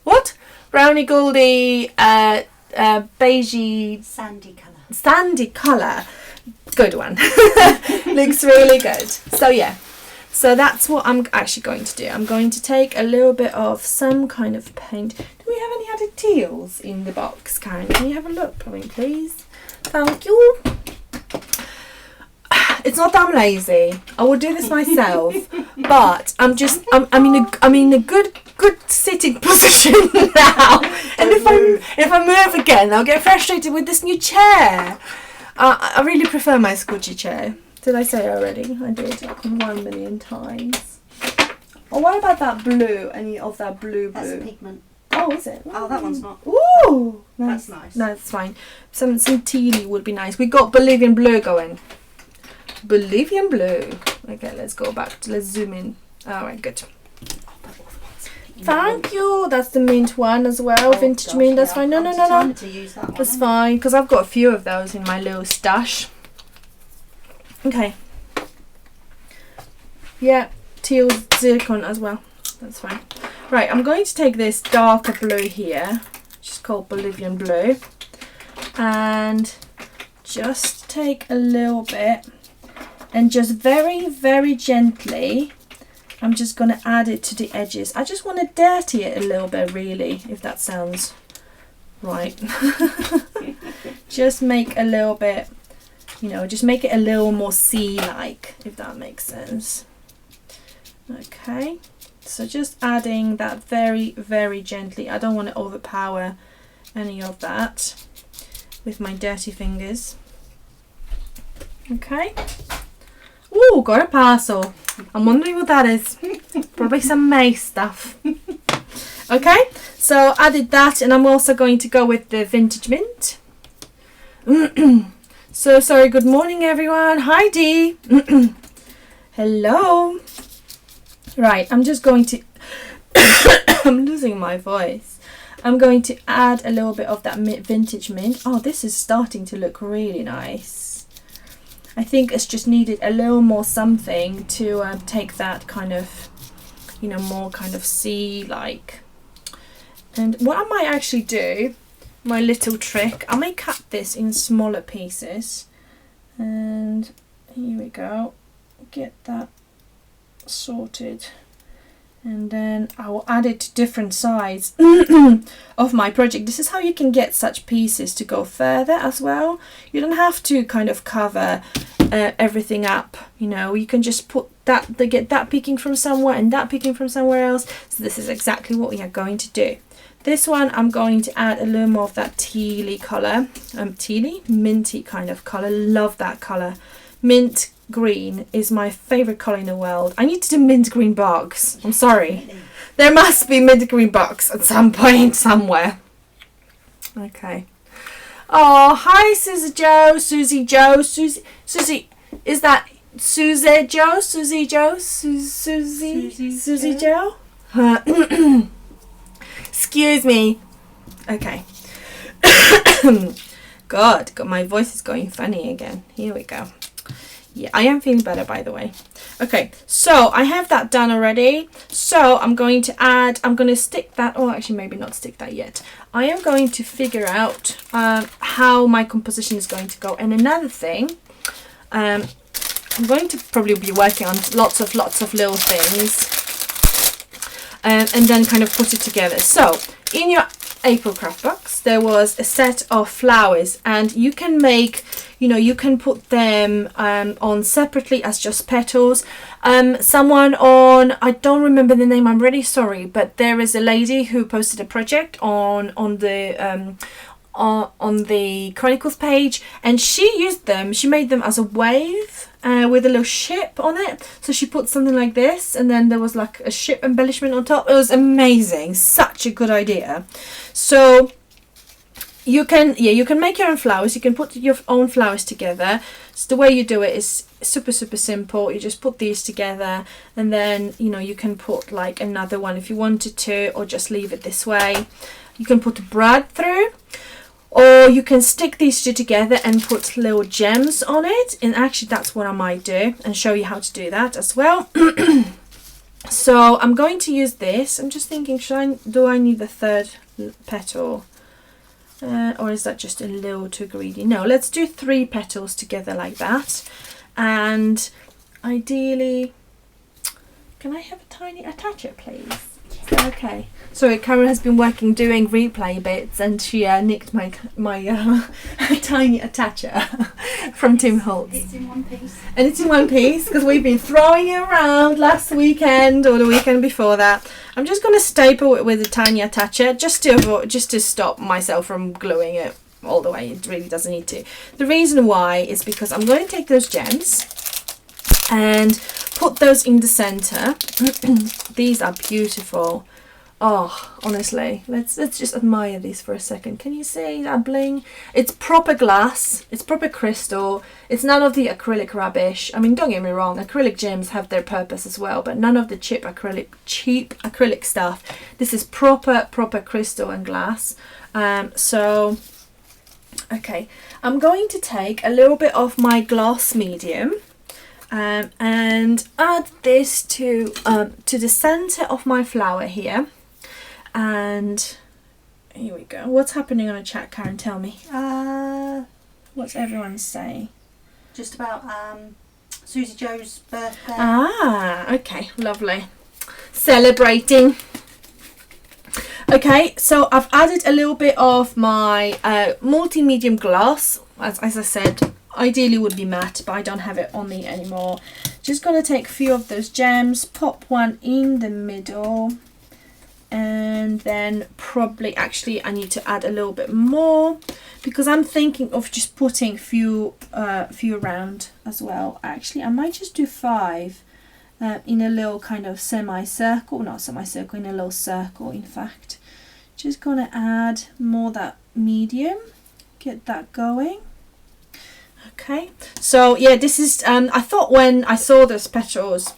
what? Browny goldy, beigey, sandy colour. Good one. Looks really good. So yeah, so that's what I'm actually going to do. I'm going to take a little bit of some kind of paint. Do we have any other teals in the box, Karen? Can you have a look for me, please? Thank you. It's not that I'm lazy. I will do this myself, but I'm in a good sitting position now. And if I move again, I'll get frustrated with this new chair. I really prefer my squishy chair. Did I say already? I did 1,000,000 times. Oh, what about that blue? Any of that blue? That's pigment. Oh, is it? Oh, that one's not. Ooh, nice. That's nice. No, that's fine. Some tealy would be nice. We got Bolivian blue going. Bolivian blue. Okay, let's zoom in. Alright, good. Thank you. That's the mint one as well. Vintage mint. That's fine. No. That's fine, because I've got a few of those in my little stash. Okay. Yeah, teal zircon as well. That's fine. Right, I'm going to take this darker blue here, which is called Bolivian blue, and just take a little bit. And just very, very gently, I'm just going to add it to the edges. I just want to dirty it a little bit, really, if that sounds right. Just make a little bit, just make it a little more sea-like, if that makes sense. Okay, so just adding that very, very gently. I don't want to overpower any of that with my dirty fingers. Okay. Ooh, got a parcel. I'm wondering what that is. Probably some May stuff. Okay, so added that, and I'm also going to go with the vintage mint. So sorry. Good morning, everyone. Hi, Dee. Hello. Right, I'm just going to... I'm losing my voice. I'm going to add a little bit of that vintage mint. Oh, this is starting to look really nice. I think it's just needed a little more something to take that kind of, you know, more kind of sea-like. And what I might actually do, my little trick, I may cut this in smaller pieces. And here we go. Get that sorted. And then I will add it to different sides of my project. This is how you can get such pieces to go further as well. You don't have to kind of cover everything up, you know. You can just put that, get that peeking from somewhere and that peeking from somewhere else. So this is exactly what we are going to do. This one I'm going to add a little more of that tealy colour, minty kind of colour. Love that colour. Mint green is my favourite colour in the world. I need to do mint green box. I'm sorry. There must be mint green box at some point somewhere. Okay. Oh, hi Susie Joe, Susie, is that Susie Joe, Susie Joe? Excuse me. Okay. God, my voice is going funny again. Here we go. Yeah, I am feeling better, by the way. Okay, so I have that done already. So I'm going to stick that, or actually maybe not stick that yet. I am going to figure out how my composition is going to go. And another thing, I'm going to probably be working on lots of little things. And then kind of put it together. So in your April craft box there was a set of flowers, and you can make, you know, you can put them on separately as just petals. Someone on, I don't remember the name, I'm really sorry, but there is a lady who posted a project on the Chronicles page, and she used them, she made them as a wave with a little ship on it. So she put something like this, and then there was like a ship embellishment on top. It was amazing, such a good idea. So you can make your own flowers, you can put your own flowers together. So the way you do it is super simple. You just put these together, and then, you know, you can put like another one if you wanted to, or just leave it this way. You can put a brad through, or you can stick these two together and put little gems on it. And actually that's what I might do, and show you how to do that as well. So I'm going to use this. I'm just thinking, do I need the third petal? Or is that just a little too greedy? No, let's do 3 petals together like that. And ideally, can I have a tiny attacher, please? Is that okay? Sorry, Karen has been doing replay bits, and she nicked my tiny attacher from Tim Holtz. It's in one piece. And it's in one piece because we've been throwing it around last weekend or the weekend before that. I'm just going to staple it with a tiny attacher just to stop myself from gluing it all the way. It really doesn't need to. The reason why is because I'm going to take those gems and put those in the center. These are beautiful. Oh, honestly, let's just admire these for a second. Can you see that bling? It's proper glass, it's proper crystal, it's none of the acrylic rubbish. I mean, don't get me wrong, acrylic gems have their purpose as well, but none of the cheap acrylic stuff. This is proper crystal and glass. So okay, I'm going to take a little bit of my gloss medium and add this to the center of my flower here. And here we go. What's happening on a chat, Karen? Tell me. What's everyone saying? Just about Susie Joe's birthday. Okay, lovely. Celebrating. Okay, so I've added a little bit of my multi-medium gloss. As I said, ideally would be matte, but I don't have it on me anymore. Just gonna take a few of those gems, pop one in the middle. And then probably, actually, I need to add a little bit more because I'm thinking of just putting few around as well. Actually, I might just do 5 in a little kind of semicircle, not semicircle, in a little circle. In fact, just gonna add more that medium, get that going. Okay, so yeah, this is I thought when I saw those petals,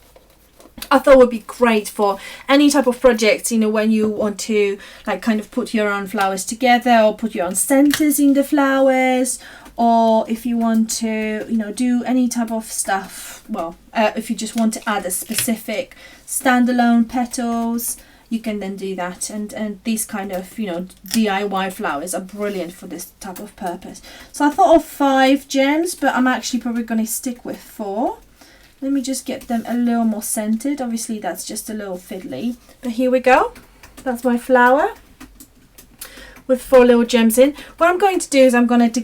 I thought it would be great for any type of project, you know, when you want to like kind of put your own flowers together or put your own centers in the flowers, or if you want to, you know, do any type of stuff. Well, if you just want to add a specific standalone petals, you can then do that. And these kind of, you know, DIY flowers are brilliant for this type of purpose. So I thought of 5 gems, but I'm actually probably going to stick with 4. Let me just get them a little more scented. Obviously that's just a little fiddly, but here we go. That's my flower with 4 little gems in. What I'm going to do is I'm going to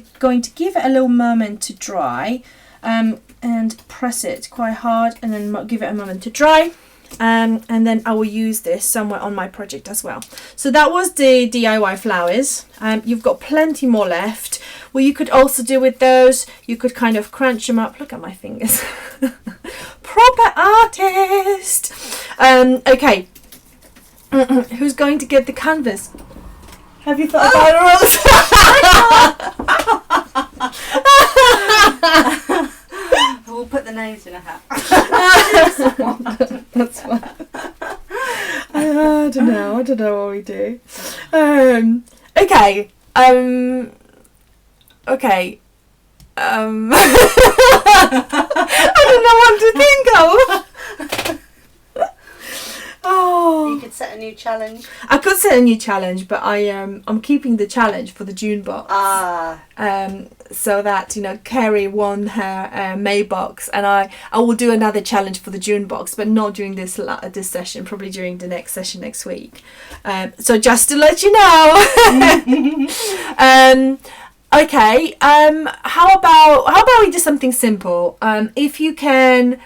give it a little moment to dry, and press it quite hard, and then give it a moment to dry, and then I will use this somewhere on my project as well. So that was the DIY flowers. You've got plenty more left. What you could also do with those, you could kind of crunch them up. Look at my fingers. Proper artist. Okay. Who's going to get the canvas? Have you thought about it, Rose? We'll put the names in a hat. That's fine. I don't know what we do. Okay. Okay. I don't know what to think of. Oh. You could set a new challenge. I could set a new challenge, but I'm keeping the challenge for the June box. So that, you know, Kerry won her May box, and I will do another challenge for the June box, but not during this session, probably during the next session next week. So just to let you know. Okay. How about we do something simple? If you can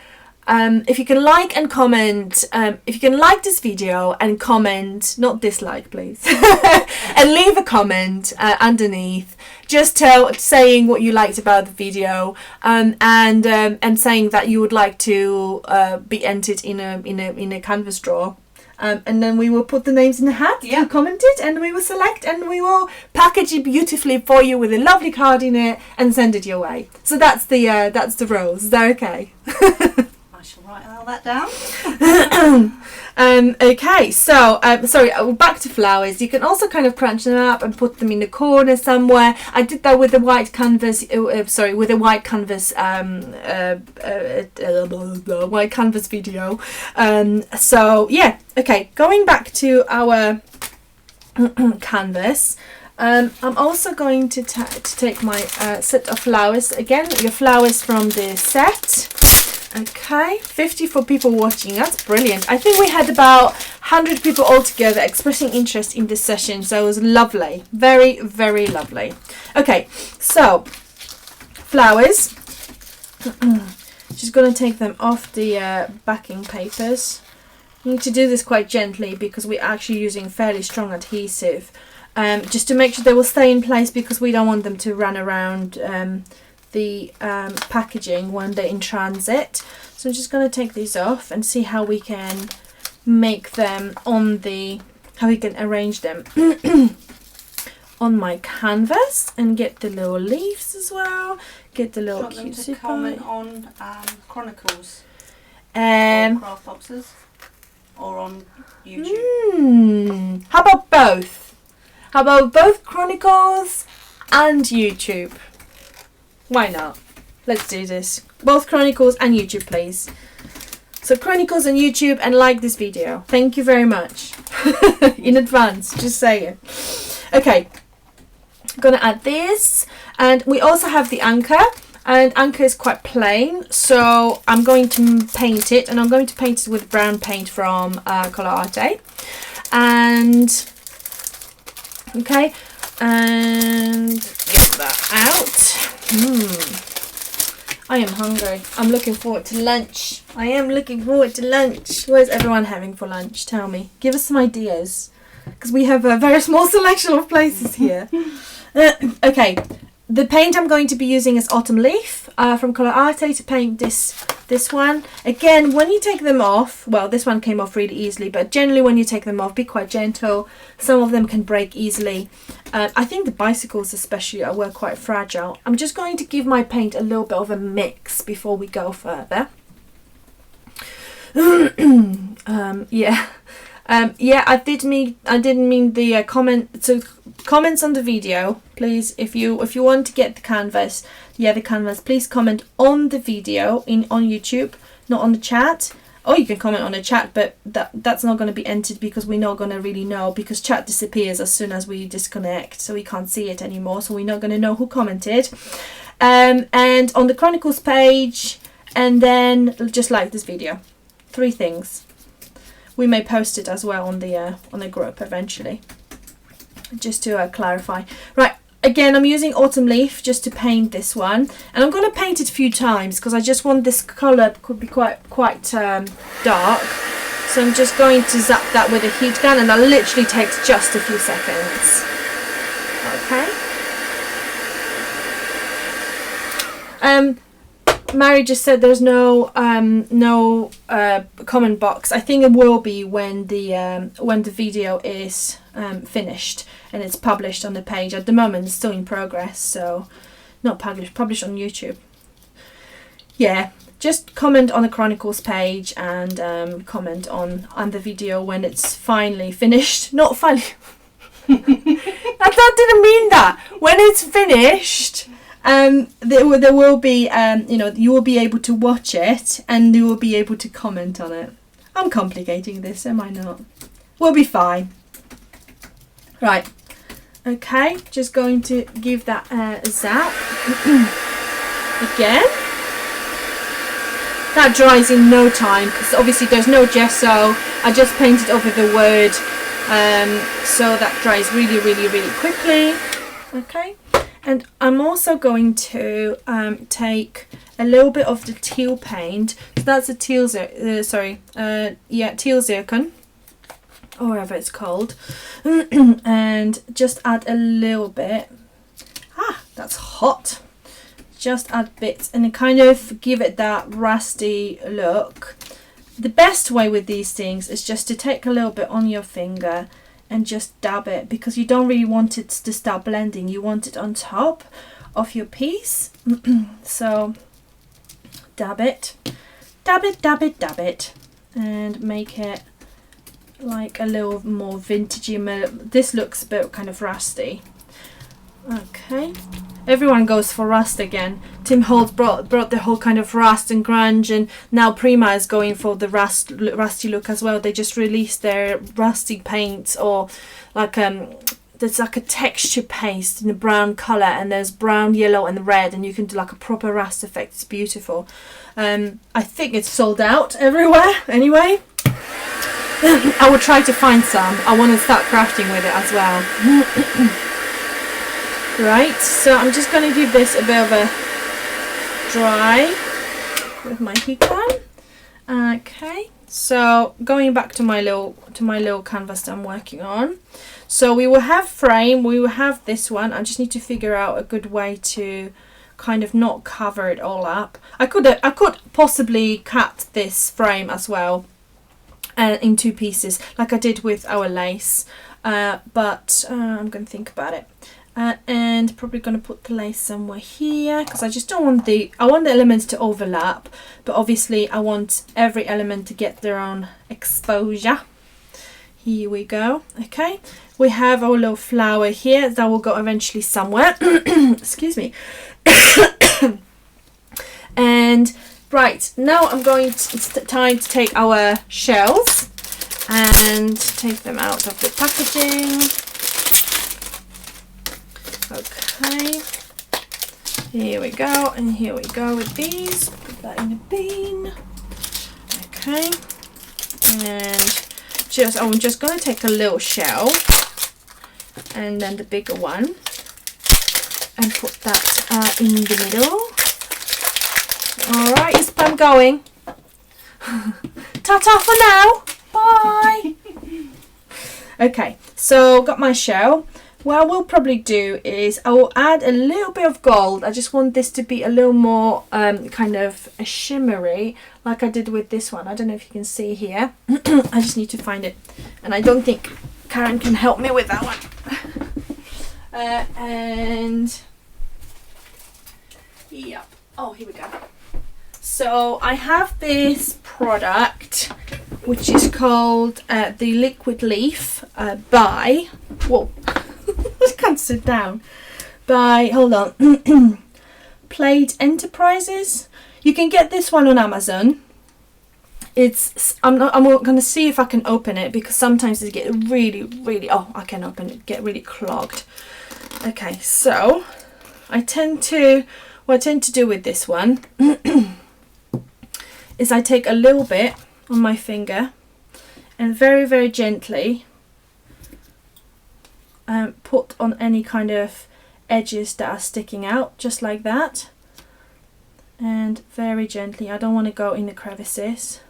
like and comment, if you can like this video and comment, not dislike please, and leave a comment underneath, just saying what you liked about the video, and saying that you would like to be entered in a canvas draw. And then we will put the names in the hat. Yeah. You commented, and we will select, and we will package it beautifully for you with a lovely card in it and send it your way. So that's the rules. Is that okay? I shall write all that down. Okay, so sorry, back to flowers. You can also kind of crunch them up and put them in the corner somewhere. I did that with the white canvas. With a white canvas, white canvas video. So yeah, okay. Going back to our canvas. I'm also going to take my set of flowers again. Your flowers from the set. Okay, 54 people watching, that's brilliant. I think we had about 100 people altogether expressing interest in this session, so it was lovely. Very, very lovely. Okay, so, flowers. Just going to take them off the backing papers. You need to do this quite gently because we're actually using fairly strong adhesive. Just to make sure they will stay in place, because we don't want them to run around the packaging when they're in transit. So I'm just going to take these off and see how we can make them how we can arrange them on my canvas, and get the little leaves as well, get the little cutesy pie. Comment on Chronicles or craft boxes, or on YouTube. How about both? How about both Chronicles and YouTube? Why not? Let's do this. Both Chronicles and YouTube, please. So Chronicles and YouTube, and like this video. Thank you very much. In advance, just saying. Okay. I'm gonna add this. And we also have the anchor. And anchor is quite plain. So I'm going to paint it. And I'm going to paint it with brown paint from Coloarte. And... okay. And get that out. I am hungry. I'm looking forward to lunch. I am looking forward to lunch. What is everyone having for lunch? Tell me. Give us some ideas. Because we have a very small selection of places here. Okay. The paint I'm going to be using is Autumn Leaf from Coloarte to paint this this one. Again, when you take them off, well, this one came off really easily, but generally when you take them off, be quite gentle. Some of them can break easily. I think the bicycles especially were quite fragile. I'm just going to give my paint a little bit of a mix before we go further. Yeah. Yeah, I didn't mean the comment. So comments on the video, please. If you want to get the canvas, the canvas, please comment on the video on YouTube, not on the chat. Or you can comment on the chat, but that's not going to be entered because we're not going to really know, because chat disappears as soon as we disconnect, so we can't see it anymore. So we're not going to know who commented. And on the Chronicles page, and then just like this video. 3 things. We may post it as well on the group eventually, just to clarify. Right, again, I'm using Autumn Leaf just to paint this one, and I'm going to paint it a few times because I just want this colour could be quite dark. So I'm just going to zap that with a heat gun, and that literally takes just a few seconds. Okay. Mary just said there's no comment box. I think it will be when the video is finished and it's published on the page. At the moment, it's still in progress, so not published on YouTube. Yeah, just comment on the Chronicles page and comment on the video when it's finally finished. Not finally. That didn't mean that. When it's finished. There will be, you will be able to watch it and you will be able to comment on it. I'm complicating this, am I not? We'll be fine. Right. Okay, just going to give that a zap. Again. That dries in no time because obviously there's no gesso. I just painted over the wood. So that dries really, really, really quickly. Okay. And I'm also going to take a little bit of the teal paint. So that's a teal zircon, or whatever it's called, and just add a little bit. That's hot. Just add bits and kind of give it that rusty look. The best way with these things is just to take a little bit on your finger and just dab it, because you don't really want it to start blending. You want it on top of your piece. So dab it, dab it, dab it, dab it, and make it like a little more vintagey. This looks a bit kind of rusty. Okay, everyone goes for rust again. Tim Holtz brought the whole kind of rust and grunge, and now Prima is going for the rusty look as well. They just released their rusty paints, or like there's like a texture paste in a brown colour, and there's brown, yellow and red, and you can do like a proper rust effect. It's beautiful. I think it's sold out everywhere anyway. I will try to find some. I want to start crafting with it as well. Right, so I'm just going to give this a bit of a dry with my heat gun. Okay, so going back to my little canvas that I'm working on. So we will have frame, we will have this one. I just need to figure out a good way to kind of not cover it all up. I could possibly cut this frame as well in 2 pieces, like I did with our lace, but I'm going to think about it. And probably going to put the lace somewhere here, because I just don't want I want the elements to overlap, but obviously I want every element to get their own exposure. Here we go. Okay, we have our little flower here that will go eventually somewhere. Excuse me. And right now it's time to take our shells and take them out of the packaging. Okay, here we go, and here we go with these. Put that in a bin. Okay, and I'm just going to take a little shell and then the bigger one and put that in the middle. Alright, yes, I'm going. Ta-ta for now. Bye. Okay, so got my shell. what I will probably do is I will add a little bit of gold. I just want this to be a little more kind of a shimmery, like I did with this one. I don't know if you can see here. I just need to find it, and I don't think Karen can help me with that one. And yep. Oh, here we go. So I have this product which is called the Liquid Leaf by, whoa, I can't sit down, by, hold on, Plate Enterprises. You can get this one on Amazon. I'm going to see if I can open it, because sometimes they get really, oh, I can open it, get really clogged. Okay, so what I tend to do with this one is I take a little bit on my finger and very gently put on any kind of edges that are sticking out, just like that, and very gently. I don't want to go in the crevices,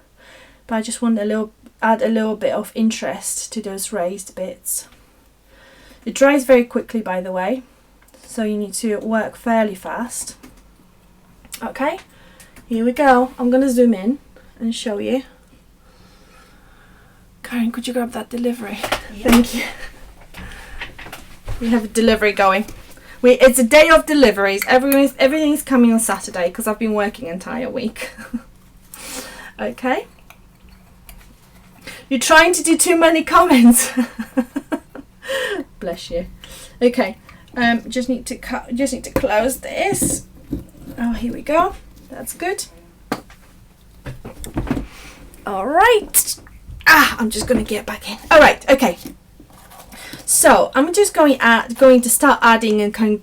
but I just want add a little bit of interest to those raised bits. It dries very quickly, by the way, so you need to work fairly fast. Okay, here we go. I'm going to zoom in and show you. Karen, could you grab that delivery? Yep. Thank you. We have a delivery going. It's a day of deliveries. Everything's coming on Saturday because I've been working entire week. Okay. You're trying to do too many comments. Bless you. Okay. Just need to close this. Oh, here we go. That's good. All right. I'm just going to get back in. All right. Okay. So I'm just going to start adding and kind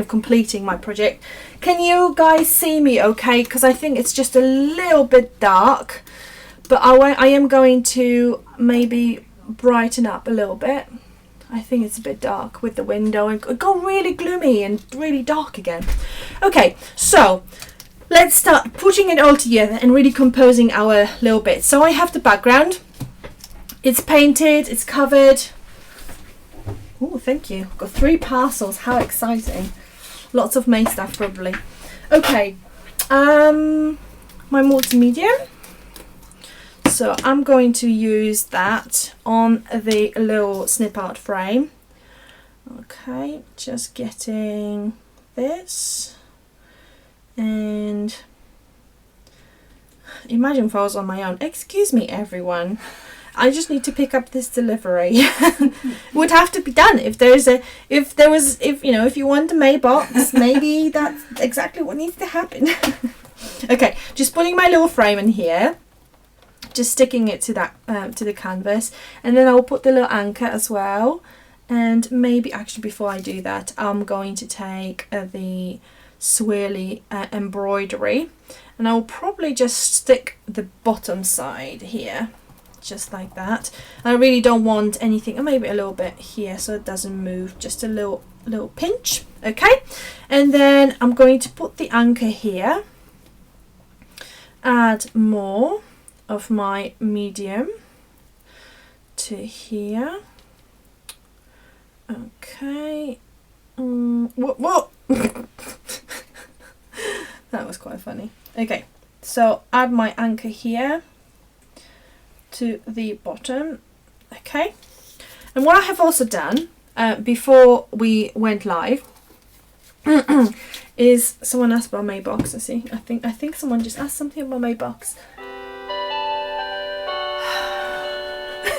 of completing my project. Can you guys see me okay? Because I think it's just a little bit dark, but I am going to maybe brighten up a little bit. I think it's a bit dark with the window and go really gloomy and really dark again. Okay, so let's start putting it all together and really composing our little bits. So I have the background. It's painted, it's covered. Oh, thank you. Got 3 parcels. How exciting. Lots of May stuff probably. Okay. My multimedia. So I'm going to use that on the little snip art frame. Okay, just getting this. And imagine if I was on my own. Excuse me, everyone. I just need to pick up this delivery. Would have to be done if you want a May box, maybe that's exactly what needs to happen. Okay, just putting my little frame in here, just sticking it to that to the canvas, and then I'll put the little anchor as well. And maybe actually before I do that, I'm going to take the swirly embroidery, and I'll probably just stick the bottom side here. Just like that. I really don't want anything, or maybe a little bit here so it doesn't move, just a little pinch. Okay, and then I'm going to put the anchor here, add more of my medium to here. Okay. What? That was quite funny. Okay, so add my anchor here to the bottom. Okay, and what I have also done before we went live is someone asked about my box. I think someone just asked something about my box.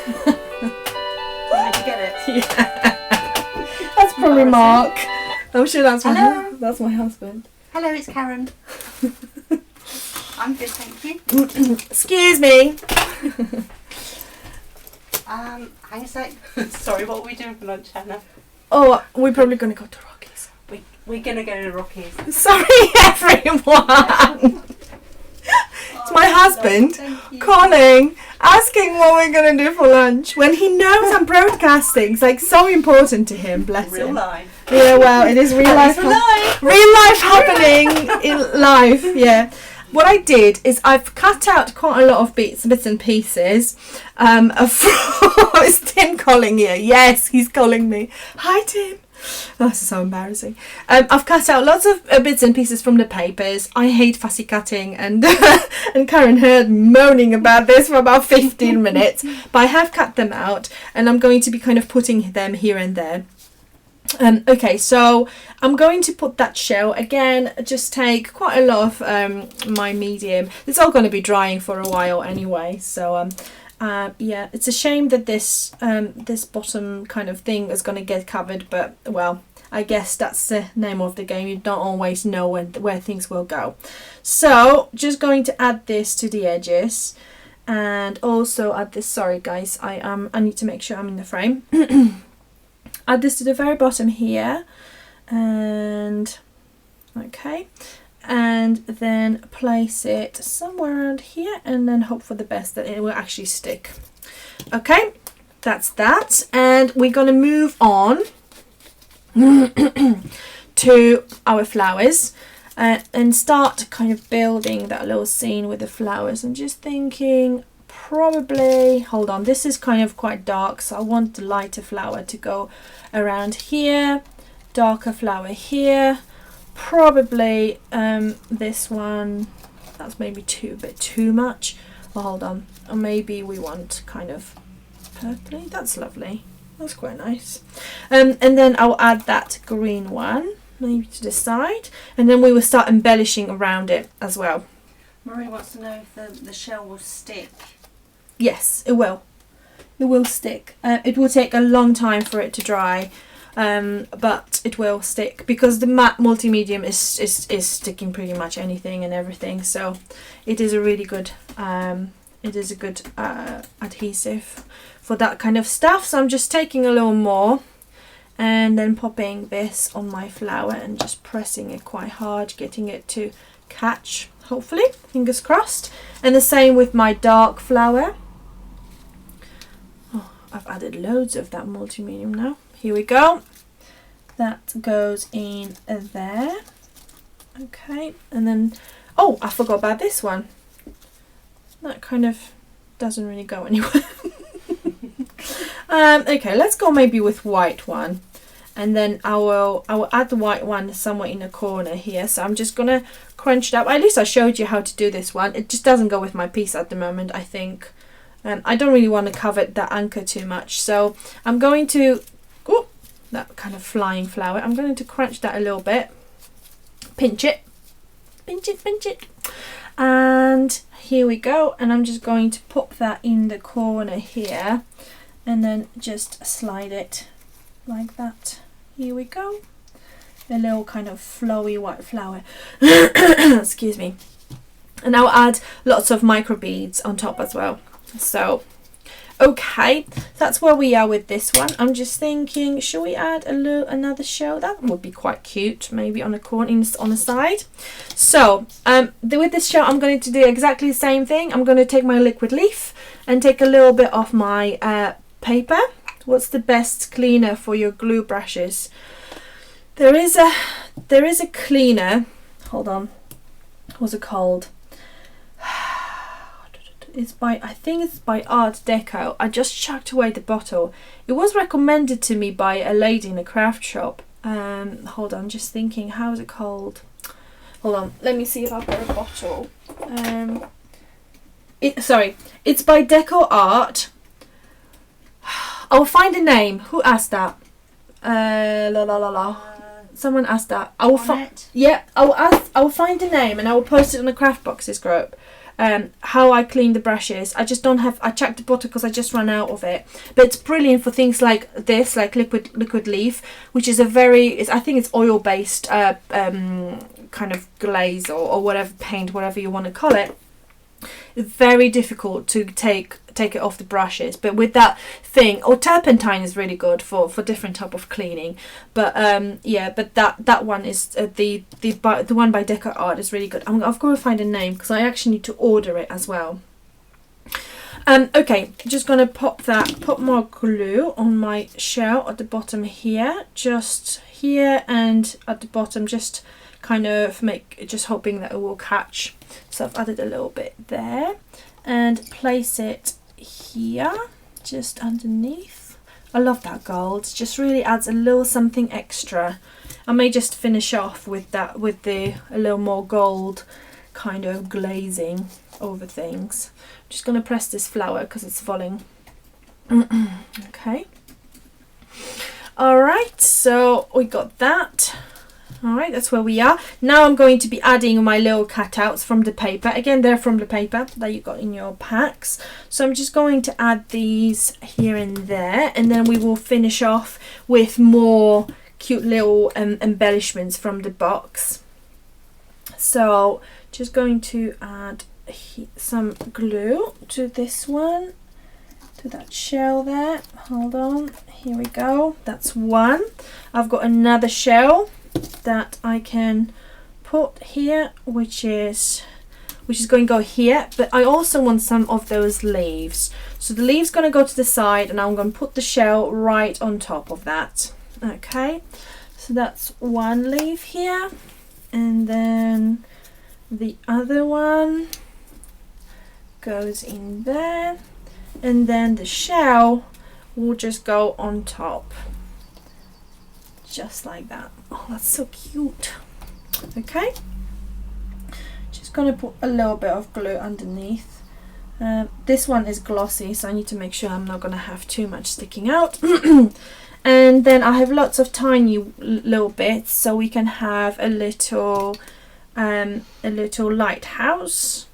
Did you get it? Yeah. That's probably Mark. I'm sure that's my husband. Hello, it's Karen. I'm good, thank you. Excuse me. Hang a sec. Sorry, what are we doing for lunch, Hannah? Oh, we're probably going to go to Rockies. We're going to go to Rockies. Sorry, everyone. It's my husband calling, asking what we're going to do for lunch when he knows I'm broadcasting. It's like so important to him, bless him. Real life. Yeah, well, it is real life. Real life happening in life, yeah. what I did is I've cut out quite a lot of bits and pieces. Is Tim calling you? Yes, he's calling me. Hi, Tim. Oh, this is so embarrassing. I've cut out lots of bits and pieces from the papers. I hate fussy cutting, and and Karen heard moaning about this for about 15 minutes. But I have cut them out, and I'm going to be kind of putting them here and there. Okay, so I'm going to put that shell again. Just take quite a lot of my medium. It's all going to be drying for a while anyway, so yeah, it's a shame that this this bottom kind of thing is going to get covered, but well, I guess that's the name of the game. You don't always know where things will go. So just going to add this to the edges, and also add this. Sorry guys, I need to make sure I'm in the frame. Add this to the very bottom here, and okay, and then place it somewhere around here, and then hope for the best that it will actually stick. Okay, that's that, and we're gonna move on to our flowers and start kind of building that little scene with the flowers. I'm just thinking, probably, hold on, this is kind of quite dark, so I want the lighter flower to go around here, darker flower here, probably this one, that's maybe a bit too much. Well, hold on, or maybe we want kind of purpley. That's lovely, that's quite nice. And then I'll add that green one maybe to the side, and then we will start embellishing around it as well. Marie wants to know if the shell will stick. Yes, it will. It will stick. It will take a long time for it to dry, but it will stick because the matte multi-medium is sticking pretty much anything and everything. So it is a really good adhesive for that kind of stuff. So I'm just taking a little more and then popping this on my flower and just pressing it quite hard, getting it to catch, hopefully, fingers crossed. And the same with my dark flower. I've added loads of that multi-medium now. Here we go. That goes in there. Okay, and then, oh, I forgot about this one. That kind of doesn't really go anywhere. Okay, let's go maybe with white one. And then I will add the white one somewhere in the corner here. So I'm just gonna crunch it up. At least I showed you how to do this one. It just doesn't go with my piece at the moment, I think. I don't really want to cover that anchor too much, so I'm going to, oh, that kind of flying flower, I'm going to crunch that a little bit, pinch it, pinch it, pinch it, and here we go. And I'm just going to pop that in the corner here, and then just slide it like that. Here we go, a little kind of flowy white flower. Excuse me. And I'll add lots of micro beads on top as well. So okay, that's where we are with this one. I'm just thinking, should we add another shell? That would be quite cute, maybe on a corner, on the side. So with this shell, I'm going to do exactly the same thing. I'm going to take my liquid leaf and take a little bit of my paper. What's the best cleaner for your glue brushes? There is a cleaner. Hold on, what's it called? I think it's by Art Deco. I just chucked away the bottle. It was recommended to me by a lady in a craft shop. Hold on, just thinking, how is it called? Hold on, let me see if I've got a bottle. It's by Deco Art. I'll find a name. Who asked that? Someone asked that. I'll find a name and I will post it on the Craft Boxes group. How I clean the brushes. I just don't have, I checked the bottle because I just ran out of it, but it's brilliant for things like this, like liquid leaf, which is I think it's oil based kind of glaze or whatever, paint, whatever you want to call it. Very difficult to take it off the brushes, but with that thing, or turpentine is really good for different type of cleaning, but yeah, but that one is the one by Deco Art is really good. I've got to find a name because I actually need to order it as well. Okay, just gonna put more glue on my shell at the bottom here, just here, and at the bottom just kind of just hoping that it will catch. So I've added a little bit there and place it here just underneath. I love that gold, just really adds a little something extra. I may just finish off with that with a little more gold kind of glazing over things. I'm just going to press this flower because it's falling. Okay. All right, so we got that. All right, that's where we are. Now I'm going to be adding my little cutouts from the paper. Again, they're from the paper that you got in your packs. So I'm just going to add these here and there, and then we will finish off with more cute little embellishments from the box. So just going to add some glue to this one, to that shell there. Hold on, here we go. That's one. I've got another shell that I can put here, which is going to go here, but I also want some of those leaves. So the leaves going to go to the side, and I'm going to put the shell right on top of that. Okay, so that's one leaf here, and then the other one goes in there, and then the shell will just go on top, just like that. Oh, that's so cute. Okay, just gonna put a little bit of glue underneath. This one is glossy, so I need to make sure I'm not gonna have too much sticking out. And then I have lots of tiny little bits, so we can have a little lighthouse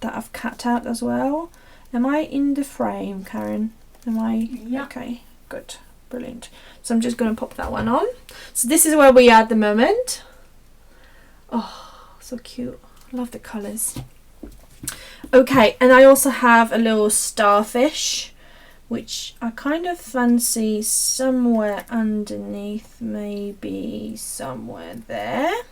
that I've cut out as well. Am I in the frame, Karen? Am I? Yeah. Okay, good, brilliant. So I'm just going to pop that one on. So this is where we are at the moment. Oh, so cute. Love the colours. Okay, and I also have a little starfish, which I kind of fancy somewhere underneath, maybe somewhere there.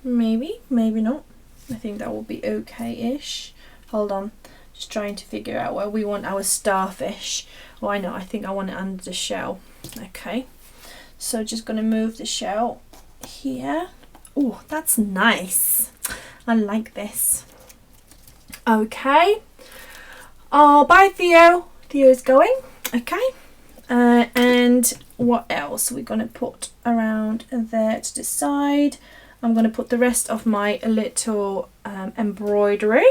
Maybe, maybe not. I think that will be okay-ish. Hold on, just trying to figure out where we want our starfish. Oh, I know, I think I want it under the shell. Okay, so just gonna move the shell here. Oh, that's nice. I like this. Okay. Oh, bye Theo. Theo's going. Okay. And what else we're gonna put around there to the side? I'm gonna put the rest of my little embroidery.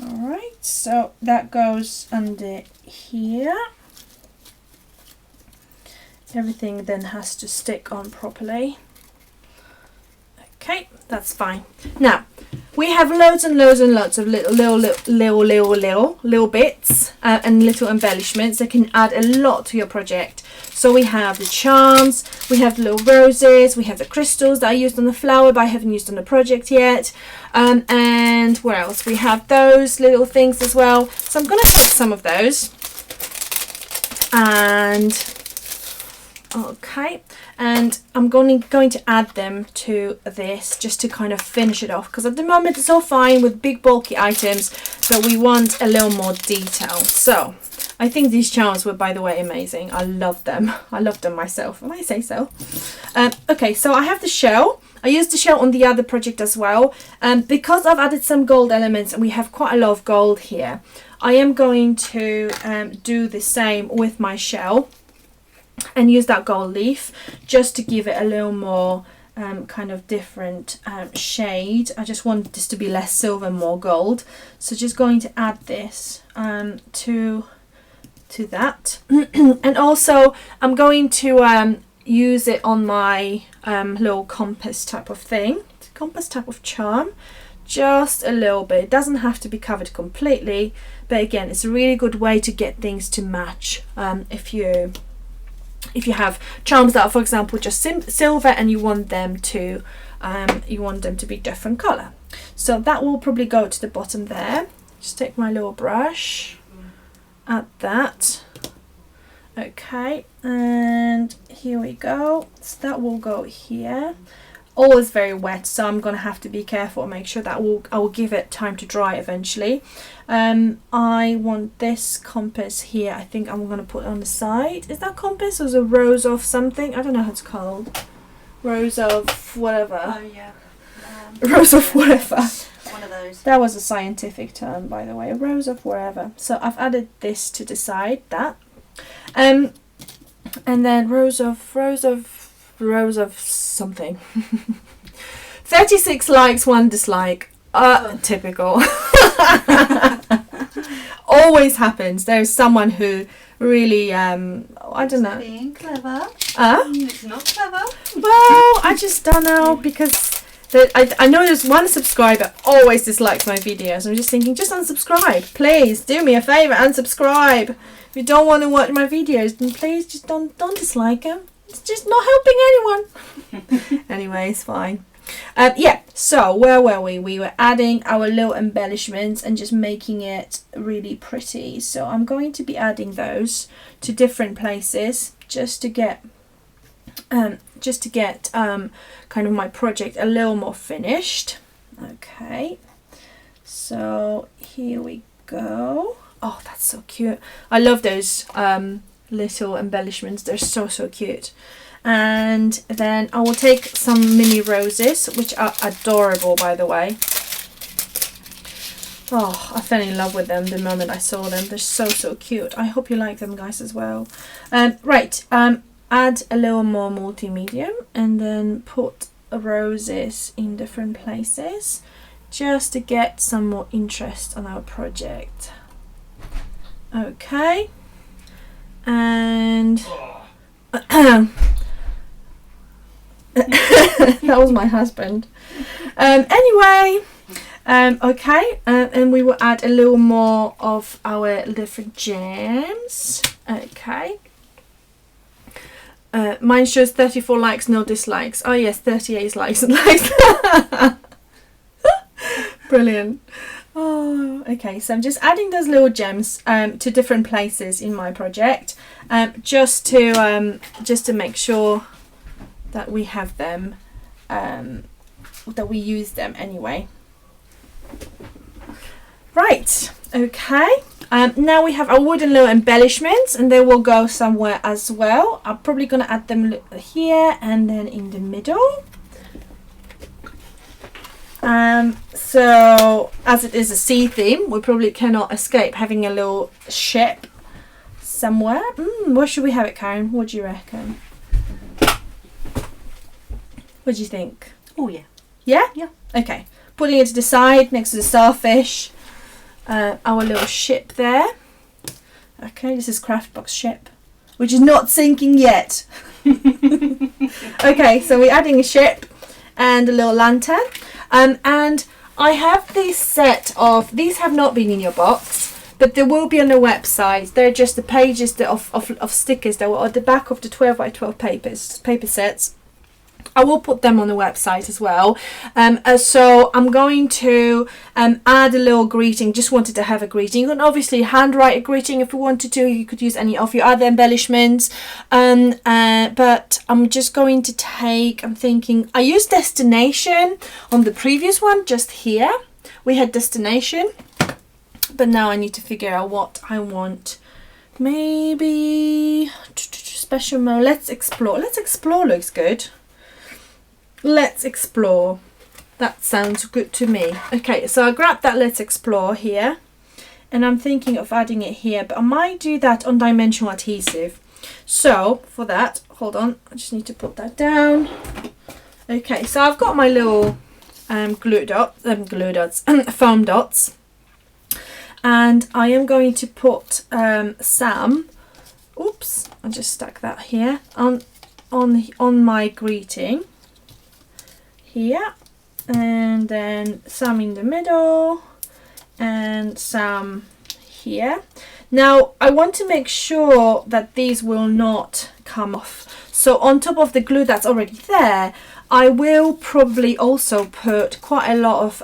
All right, so that goes under here. Everything then has to stick on properly. Okay, that's fine. Now we have loads and loads and loads of little bits and little embellishments that can add a lot to your project. So we have the charms, we have the little roses, we have the crystals that I used on the flower but I haven't used on the project yet. And what else? We have those little things as well. So I'm going to take some of those. And okay, and I'm going to add them to this just to kind of finish it off, because at the moment it's all fine with big bulky items, but we want a little more detail. So I think these charms were, by the way, amazing. I love them. I love them myself, if I say so. Okay, so I have the shell. I used the shell on the other project as well. Because I've added some gold elements and we have quite a lot of gold here, I am going to do the same with my shell and use that gold leaf just to give it a little more kind of different shade. I just want this to be less silver, more gold. So just going to add this to that. And also I'm going to use it on my little compass type of thing, compass type of charm, just a little bit. It doesn't have to be covered completely, but again, it's a really good way to get things to match. If you have charms that are, for example, just silver and you want them to be different color. So that will probably go to the bottom there. Just take my little brush, add that. Okay, and here we go. So that will go here. Always very wet, so I'm gonna have to be careful and make sure that I will give it time to dry eventually. I want this compass here. I think I'm gonna put it on the side. Is that compass or is it a rose of something? I don't know how it's called. Rose of whatever. Oh yeah. Rose of whatever. One of those. That was a scientific term, by the way. Rose of wherever. So I've added this to the side, that. And then rose of something. 36 likes, 1 dislike. Typical. Always happens. There's someone who really, I don't know. Being clever. It's not clever. Well, I just don't know, because I know there's one subscriber always dislikes my videos. I'm just thinking, just unsubscribe. Please, do me a favour, unsubscribe. If you don't want to watch my videos, then please just don't dislike them. It's just not helping anyone. Anyway, it's fine. Yeah, so where were we? We were adding our little embellishments and just making it really pretty. So I'm going to be adding those to different places just to get kind of my project a little more finished. Okay, so here we go. Oh, that's so cute. I love those little embellishments. They're so cute. And then I will take some mini roses, which are adorable, by the way. Oh, I fell in love with them the moment I saw them. They're so cute. I hope you like them, guys, as well. Right, add a little more multi-medium and then put roses in different places just to get some more interest on our project. Okay, and that was my husband. Anyway, okay, and we will add a little more of our different gems. Okay. Mine shows 34 likes, no dislikes. Oh yes, 38 likes and likes. Brilliant. Oh, okay, so I'm just adding those little gems to different places in my project, just to make sure that we have them, that we use them anyway. Right, okay. Now we have our wooden little embellishments, and they will go somewhere as well. I'm probably going to add them here and then in the middle. So as it is a sea theme, we probably cannot escape having a little ship somewhere. Where should we have it, Karen? What do you reckon? What do you think? Oh yeah. Yeah? Yeah. Okay. Putting it to the side next to the starfish. Our little ship there. Okay, this is Craftbox ship, which is not sinking yet. Okay, so we're adding a ship and a little lantern. And I have this set of, these have not been in your box, but there will be on the website. They're just the pages of stickers that were at the back of the 12 by 12 paper sets. I will put them on the website as well. So I'm going to add a little greeting. Just wanted to have a greeting. You can obviously handwrite a greeting if you wanted to. You could use any of your other embellishments. But I'm just going to take, I'm thinking, I used destination on the previous one, just here. We had destination. But now I need to figure out what I want. Maybe special mode. Let's explore. Let's explore looks good. Let's explore. That sounds good to me. Okay, so I grabbed that let's explore here. And I'm thinking of adding it here. But I might do that on dimensional adhesive. So, for that, hold on. I just need to put that down. Okay, so I've got my little foam dots. And I am going to put some, oops, I'll just stack that here, on my greeting. Here, and then some in the middle and some here. Now I want to make sure that these will not come off, so on top of the glue that's already there, I will probably also put quite a lot of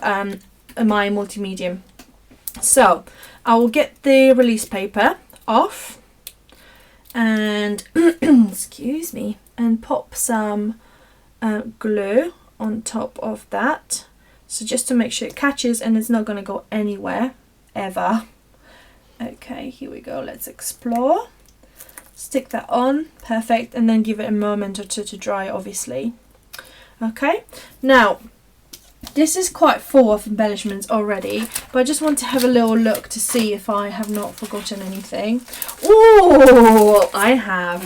my multi-medium. So I will get the release paper off and excuse me, and pop some glue on top of that, so just to make sure it catches and it's not going to go anywhere ever. Okay, here we go. Let's explore. Stick that on, perfect, and then give it a moment or two to dry, obviously. Okay, now this is quite full of embellishments already, but I just want to have a little look to see if I have not forgotten anything. Oh, I have.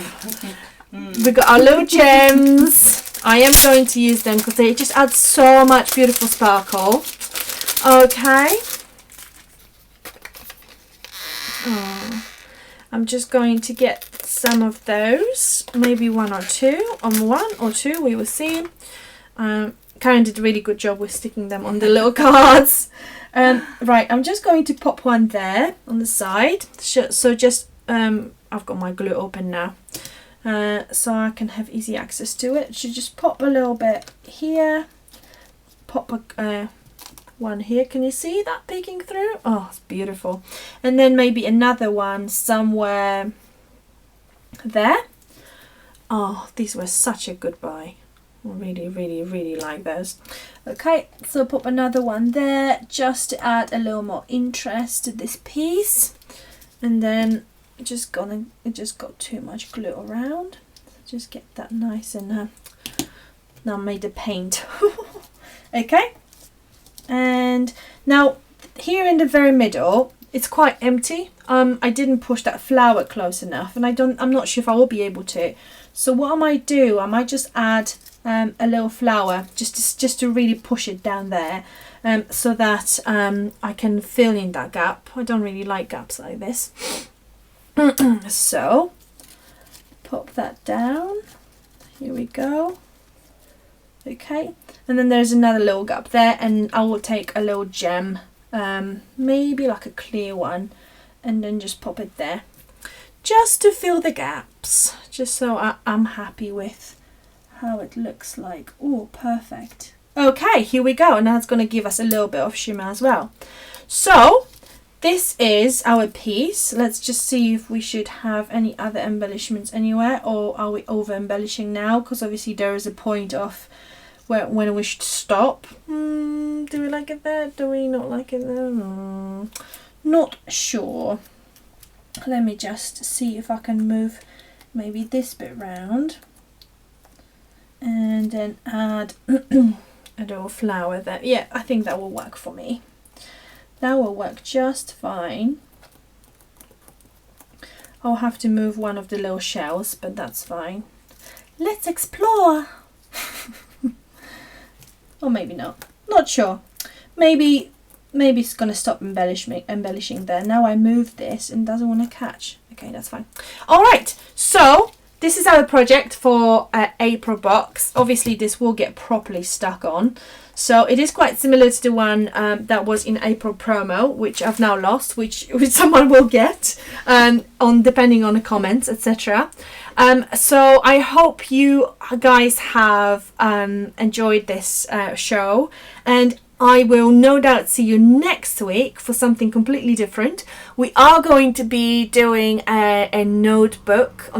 We got our little gems. I am going to use them because they just add so much beautiful sparkle. Okay. Oh, I'm just going to get some of those, maybe one or two, we will see. Karen did a really good job with sticking them on the little cards. Right, I'm just going to pop one there on the side. So just, I've got my glue open now, so I can have easy access to it. So just pop a little bit here, pop a one here. Can you see that peeking through? Oh, it's beautiful. And then maybe another one somewhere there. Oh, these were such a good buy. I really, really, really like those. Okay, so pop another one there just to add a little more interest to this piece. And then it just got too much glue around. Just get that nice and now I made the paint. Okay. And now here in the very middle, it's quite empty. I didn't push that flower close enough, and I'm not sure if I will be able to. So what I might do, I might just add a little flower just to really push it down there, so that I can fill in that gap. I don't really like gaps like this. So pop that down. Here we go. Okay, and then there's another little gap there, and I will take a little gem, maybe like a clear one, and then just pop it there just to fill the gaps, just so I'm happy with how it looks like. Oh, perfect. Okay, here we go. Now it's going to give us a little bit of shimmer as well. So this is our piece. Let's just see if we should have any other embellishments anywhere, or are we over embellishing now? Because obviously there is a point of when we should stop. Do we like it there? Do we not like it there? Not sure. Let me just see if I can move maybe this bit round and then add a little flower there. Yeah, I think that will work for me. That will work just fine. I'll have to move one of the little shells, but that's fine. Let's explore. Or maybe not. Not sure. Maybe it's gonna stop embellishing there. Now I move this and doesn't want to catch. Okay, that's fine. All right. So this is our project for April box. Obviously, this will get properly stuck on. So it is quite similar to the one that was in April promo, which I've now lost, which someone will get depending on the comments, etc. So I hope you guys have enjoyed this show, and I will no doubt see you next week for something completely different. We are going to be doing a notebook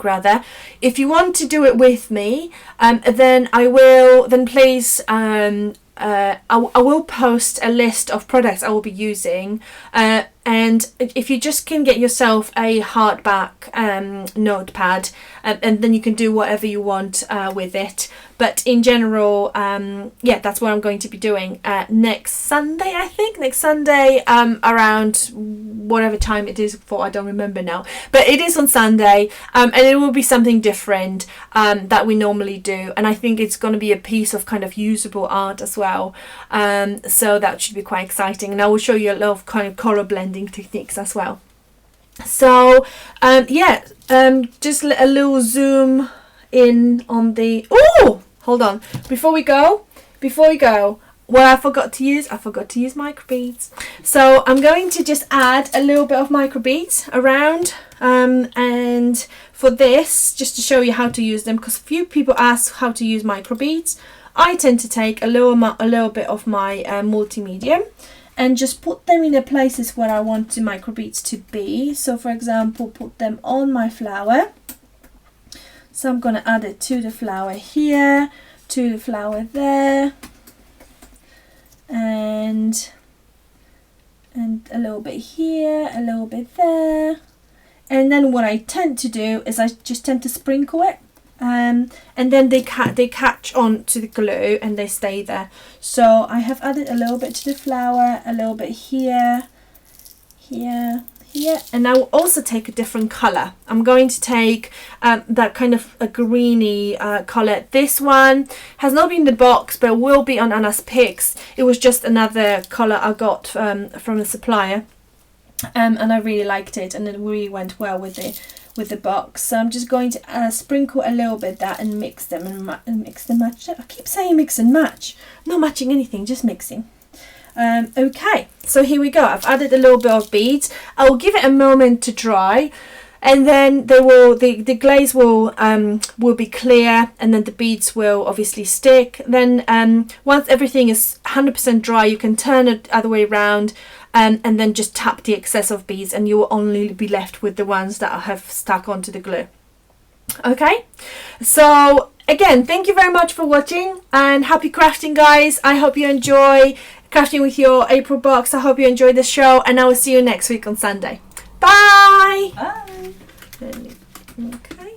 rather. If you want to do it with me, then please I will post a list of products I will be using, and if you just can get yourself a hardback notepad, and then you can do whatever you want with it. But in general, yeah, that's what I'm going to be doing next Sunday, I think. Next Sunday, around whatever time it is for, I don't remember now. But it is on Sunday, and it will be something different that we normally do. And I think it's going to be a piece of kind of usable art as well. So that should be quite exciting. And I will show you a lot of kind of color blending techniques as well. So, yeah, just a little zoom in on the... Oh! Hold on. Before we go, what I forgot to use microbeads. So I'm going to just add a little bit of microbeads around, and for this, just to show you how to use them, because few people ask how to use microbeads. I tend to take a little bit of my multi-medium and just put them in the places where I want the microbeads to be. So for example, put them on my flower. So I'm going to add it to the flower here, to the flower there, and a little bit here, a little bit there. And then what I tend to do is I just tend to sprinkle it and then they catch on to the glue and they stay there. So I have added a little bit to the flower, a little bit here, here, and I will also take a different color. I'm going to take that kind of a greeny color. This one has not been in the box, but will be on Anna's picks. It was just another color I got from the supplier, and I really liked it, and it really went well with the box. So I'm just going to sprinkle a little bit that and mix them and mix and match. I keep saying mix and match, not matching anything, just mixing. Okay, so here we go. I've added a little bit of beads. I'll give it a moment to dry, and then the glaze will be clear, and then the beads will obviously stick. Then once everything is 100% dry, you can turn it other way around, and then just tap the excess of beads, and you will only be left with the ones that have stuck onto the glue. Okay, so again, thank you very much for watching, and happy crafting, guys. I hope you enjoy crafting with your April box. I hope you enjoyed the show, and I will see you next week on Sunday. Bye. Bye. Okay.